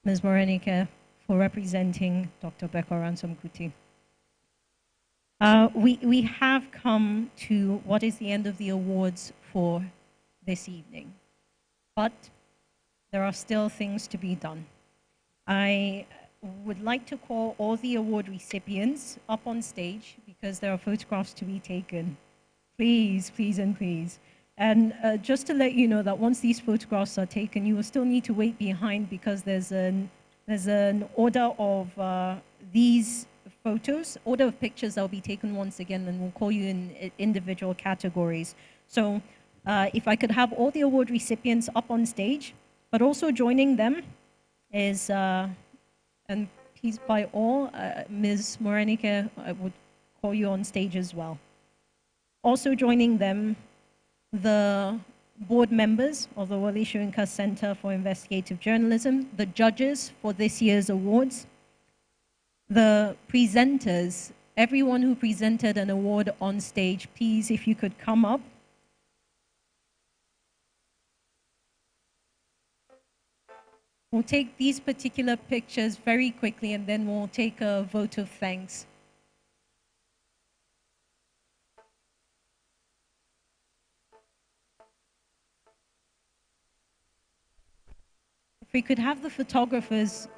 Ms. Morenike, for representing Dr. Beko Ransom Kuti. We have come to what is the end of the awards for this evening, but there are still things to be done. I would like to call all the award recipients up on stage because there are photographs to be taken. Please, please, and please. And just to let you know that once these photographs are taken, you will still need to wait behind because there's an order of these photos, order of pictures that will be taken once again, and we'll call you in individual categories. So if I could have all the award recipients up on stage, but also joining them is, and please by all, Ms. Morenike, I would call you on stage as well. Also joining them, the board members of the Wole Soyinka Center for Investigative Journalism, the judges for this year's awards, the presenters, everyone who presented an award on stage, please, if you could come up. We'll take these particular pictures very quickly and then we'll take a vote of thanks. If we could have the photographers.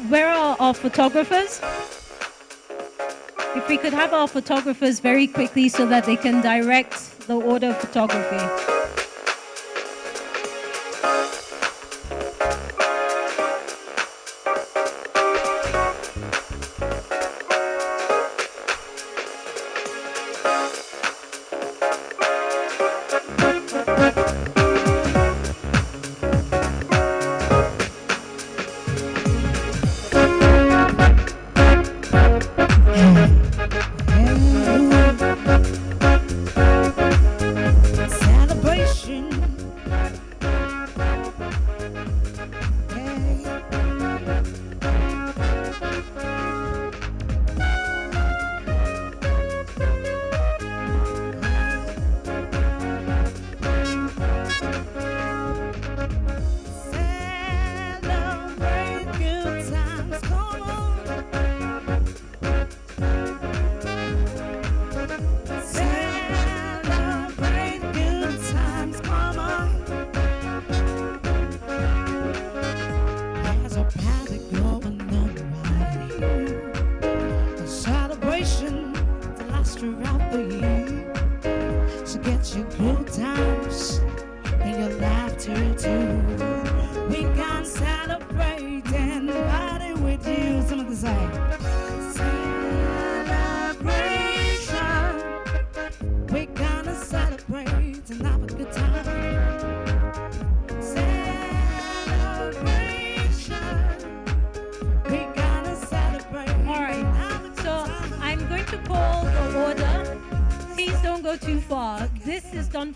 Where are our photographers? If we could have our photographers very quickly so that they can direct the order of photography.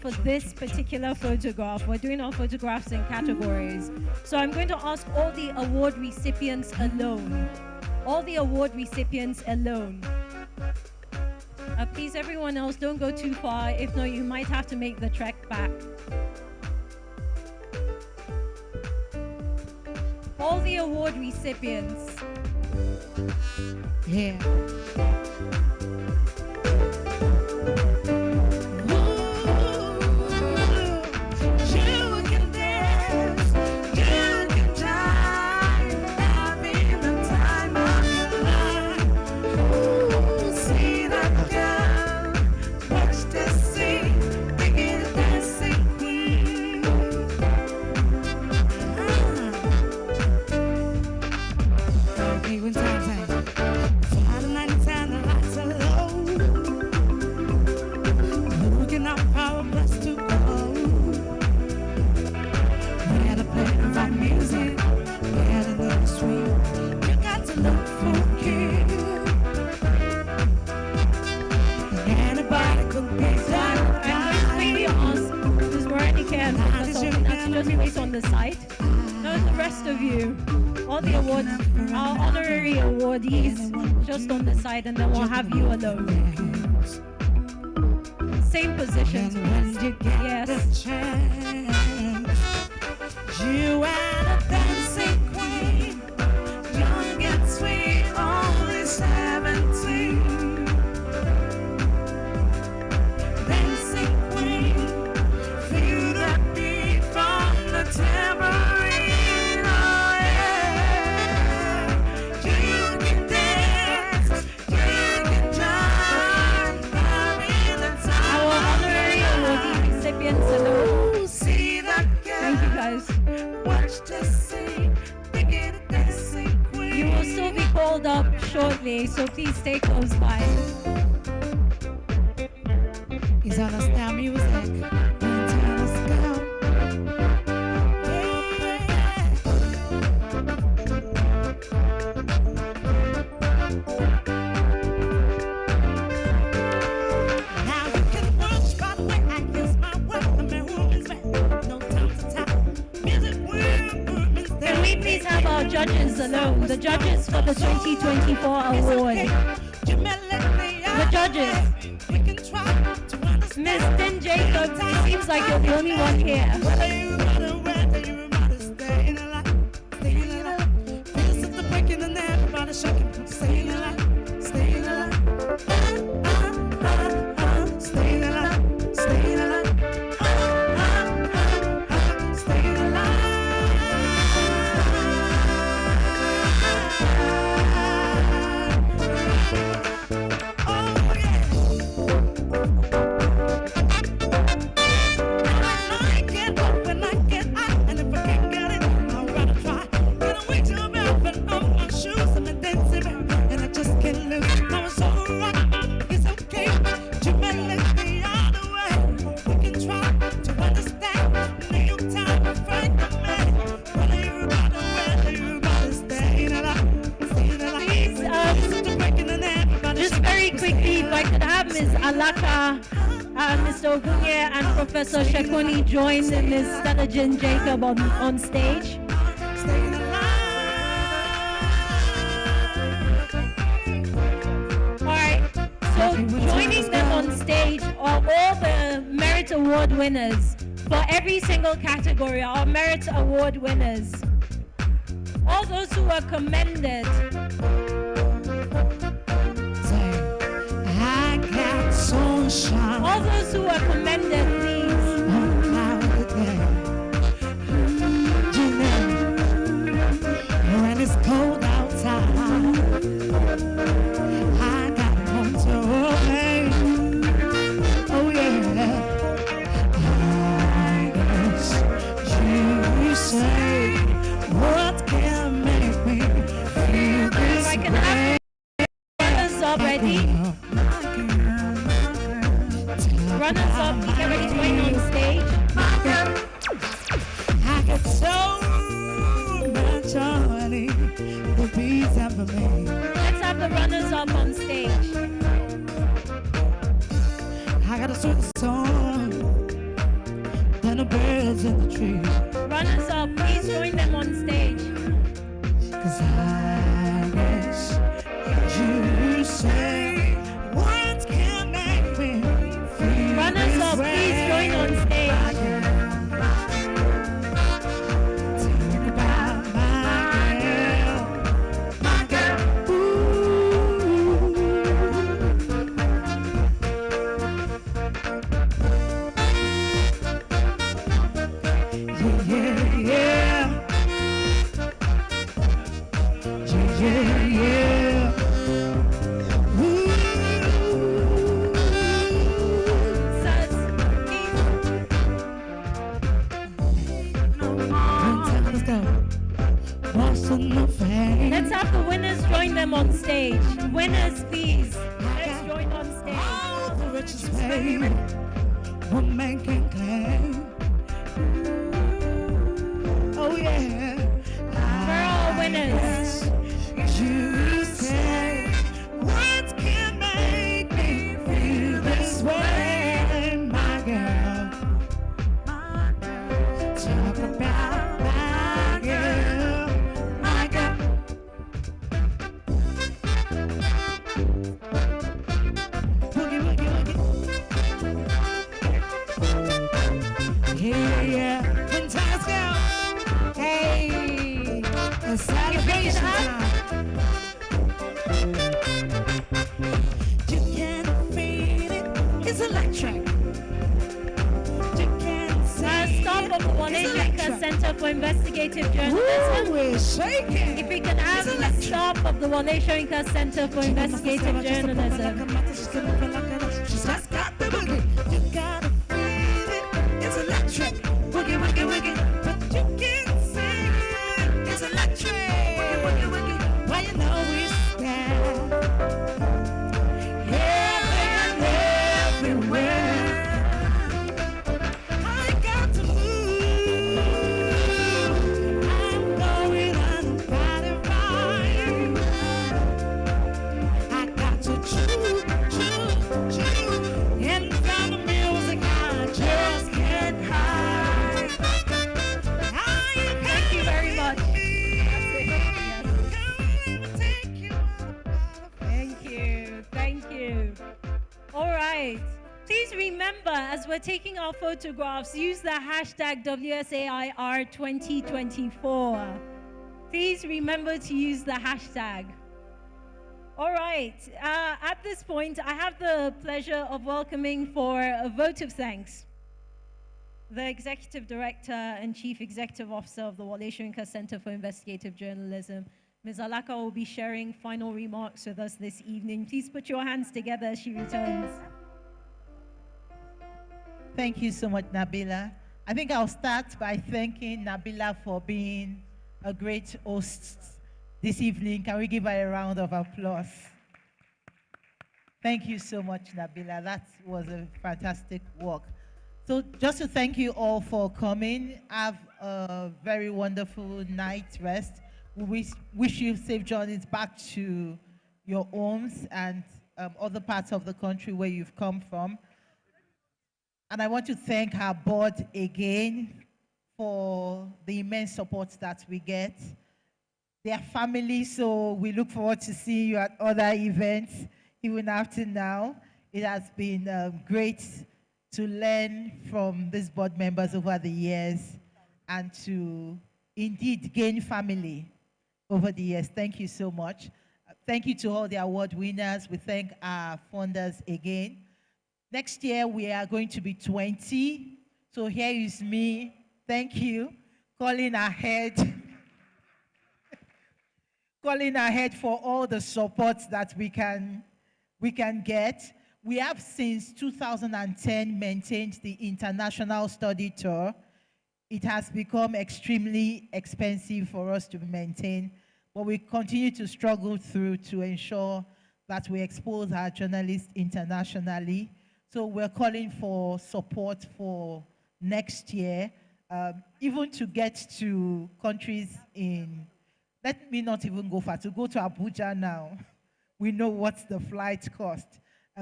For this particular photograph, we're doing our photographs in categories. So I'm going to ask all the award recipients alone. All the award recipients alone. Please, everyone else, don't go too far. If not, you might have to make the trek back. All the award recipients. Yeah. And then we'll have you alone. Same positions. Yes. You are a dancing queen, young and sweet, only 17. Dancing queen, feel the beat from the tambourine. Oh yeah, you can dance. Thank you guys. You will still be called up shortly, so please stay close by. He's on a star music. Judges alone, the judges for the 2024 award. The judges. Miss Din Jacobs, it seems like you're the only one here. have Ms. Alaka, Mr. Ogunye, and Professor Shekoni join Ms. Stella Jane Jacob on stage. All right, so joining them on stage are all the Merit Award winners for every single category, our Merit Award winners. All those who are commended. I got sunshine. All those who are commended, please. When it's cold outside, I got home to open. Oh yeah, I guess you say what can make me feel this I can have runners up ready. Runners up, please get ready to join on stage. I got so much honey, the bees have me. Let's have the runners up on stage. I got a certain song, then the birds in the trees. Runners up, please join them on stage. 'Cause I guess you say words can make me feel. Runners up, please join on stage. Talk about my girl, my girl. Ooh. Yeah, yeah, yeah. Yeah, yeah. Ooh. Let's go. Let's have the winners join them on stage. Winners, please. Let's join on stage. All the richest baby, one man can claim. Oh yeah. We're all winners. You say words can make me feel this way, my girl. Talk about my girl, my girl. Boogie, woogie, woogie. Yeah, yeah. When times go, hey, a celebration time. You can feel it, it's electric. You can see Stop of the Soyinka Center for Investigative Journalism. Ooh, we're shaking. If we can have the stop of the Soyinka Center for Investigative Journalism. She's just got the boogie. You gotta feel it, it's electric. Boogie, woogie, woogie. But you can see it, it's electric. Boogie, woogie, woogie. Why you know we stand? Yeah, and everywhere. I got to move. I'm going unfighting fire. I got to choose. And from the music, I just can't hide. Thank you very much. Thank you. Thank you. All right. Please remember, as we're taking our photographs, use the hashtag WSAIR2024. Please remember to use the hashtag. All right. At this point, I have the pleasure of welcoming for a vote of thanks the Executive Director and Chief Executive Officer of the Wole Soyinka Center for Investigative Journalism. Ms. Alaka will be sharing final remarks with us this evening. Please put your hands together as she returns. Thank you so much, Nabila. I think I'll start by thanking Nabila for being a great host this evening. Can we give her a round of applause? Thank you so much, Nabila. That was a fantastic work. So just to thank you all for coming. Have a very wonderful night rest. We wish you safe journeys back to your homes, and other parts of the country where you've come from. And I want to thank our board again for the immense support that we get. They are family, so we look forward to seeing you at other events, even after now. It has been great to learn from these board members over the years and to indeed gain family over the years. Thank you so much. Thank you to all the award winners. We thank our funders again. Next year, we are going to be 20. So here is me, thank you, calling ahead, calling ahead for all the support that we can get. We have since 2010 maintained the international study tour. It has become extremely expensive for us to maintain, but we continue to struggle through to ensure that we expose our journalists internationally. So we're calling for support for next year, even to get to countries in, let me not even go far, to go to Abuja now. We know what's the flight cost.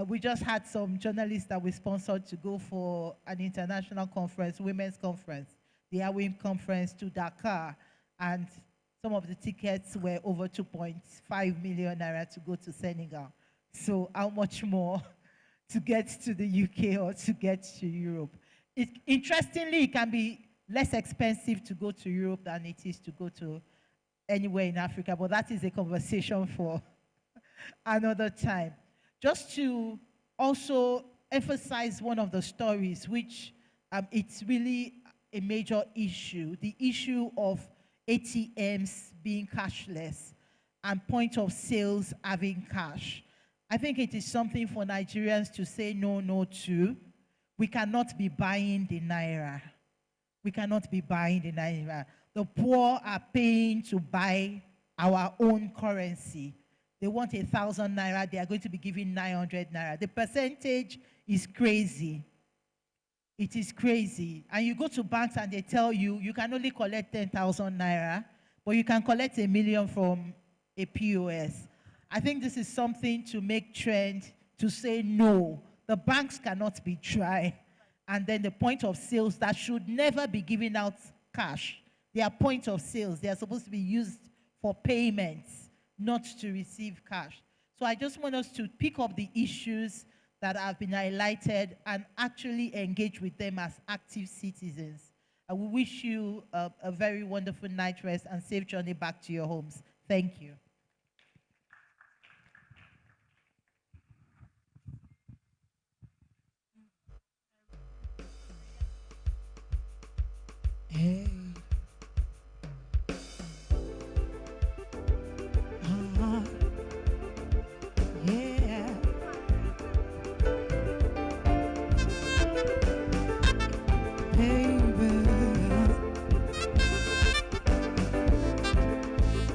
We just had some journalists that we sponsored to go for an international conference, women's conference, the AWIM conference to Dakar, and some of the tickets were over 2.5 million naira to go to Senegal. So how much more to get to the UK or to get to Europe? Interestingly, it can be less expensive to go to Europe than it is to go to anywhere in Africa, but that is a conversation for another time. Just to also emphasize one of the stories, which it's really a major issue, the issue of ATMs being cashless and point of sales having cash. I think it is something for Nigerians to say no to. We cannot be buying the naira. We cannot be buying the naira. The poor are paying to buy our own currency. They want 1,000 naira, they are going to be giving 900 naira. The percentage is crazy. It is crazy. And you go to banks and they tell you, you can only collect 10,000 naira, but you can collect 1 million from a POS. I think this is something to make trend, to say no. The banks cannot be dry. And then the point of sales that should never be giving out cash. They are point of sales. They are supposed to be used for payments, not to receive cash. So I just want us to pick up the issues that have been highlighted and actually engage with them as active citizens. I will wish you a very wonderful night rest and safe journey back to your homes. Thank you.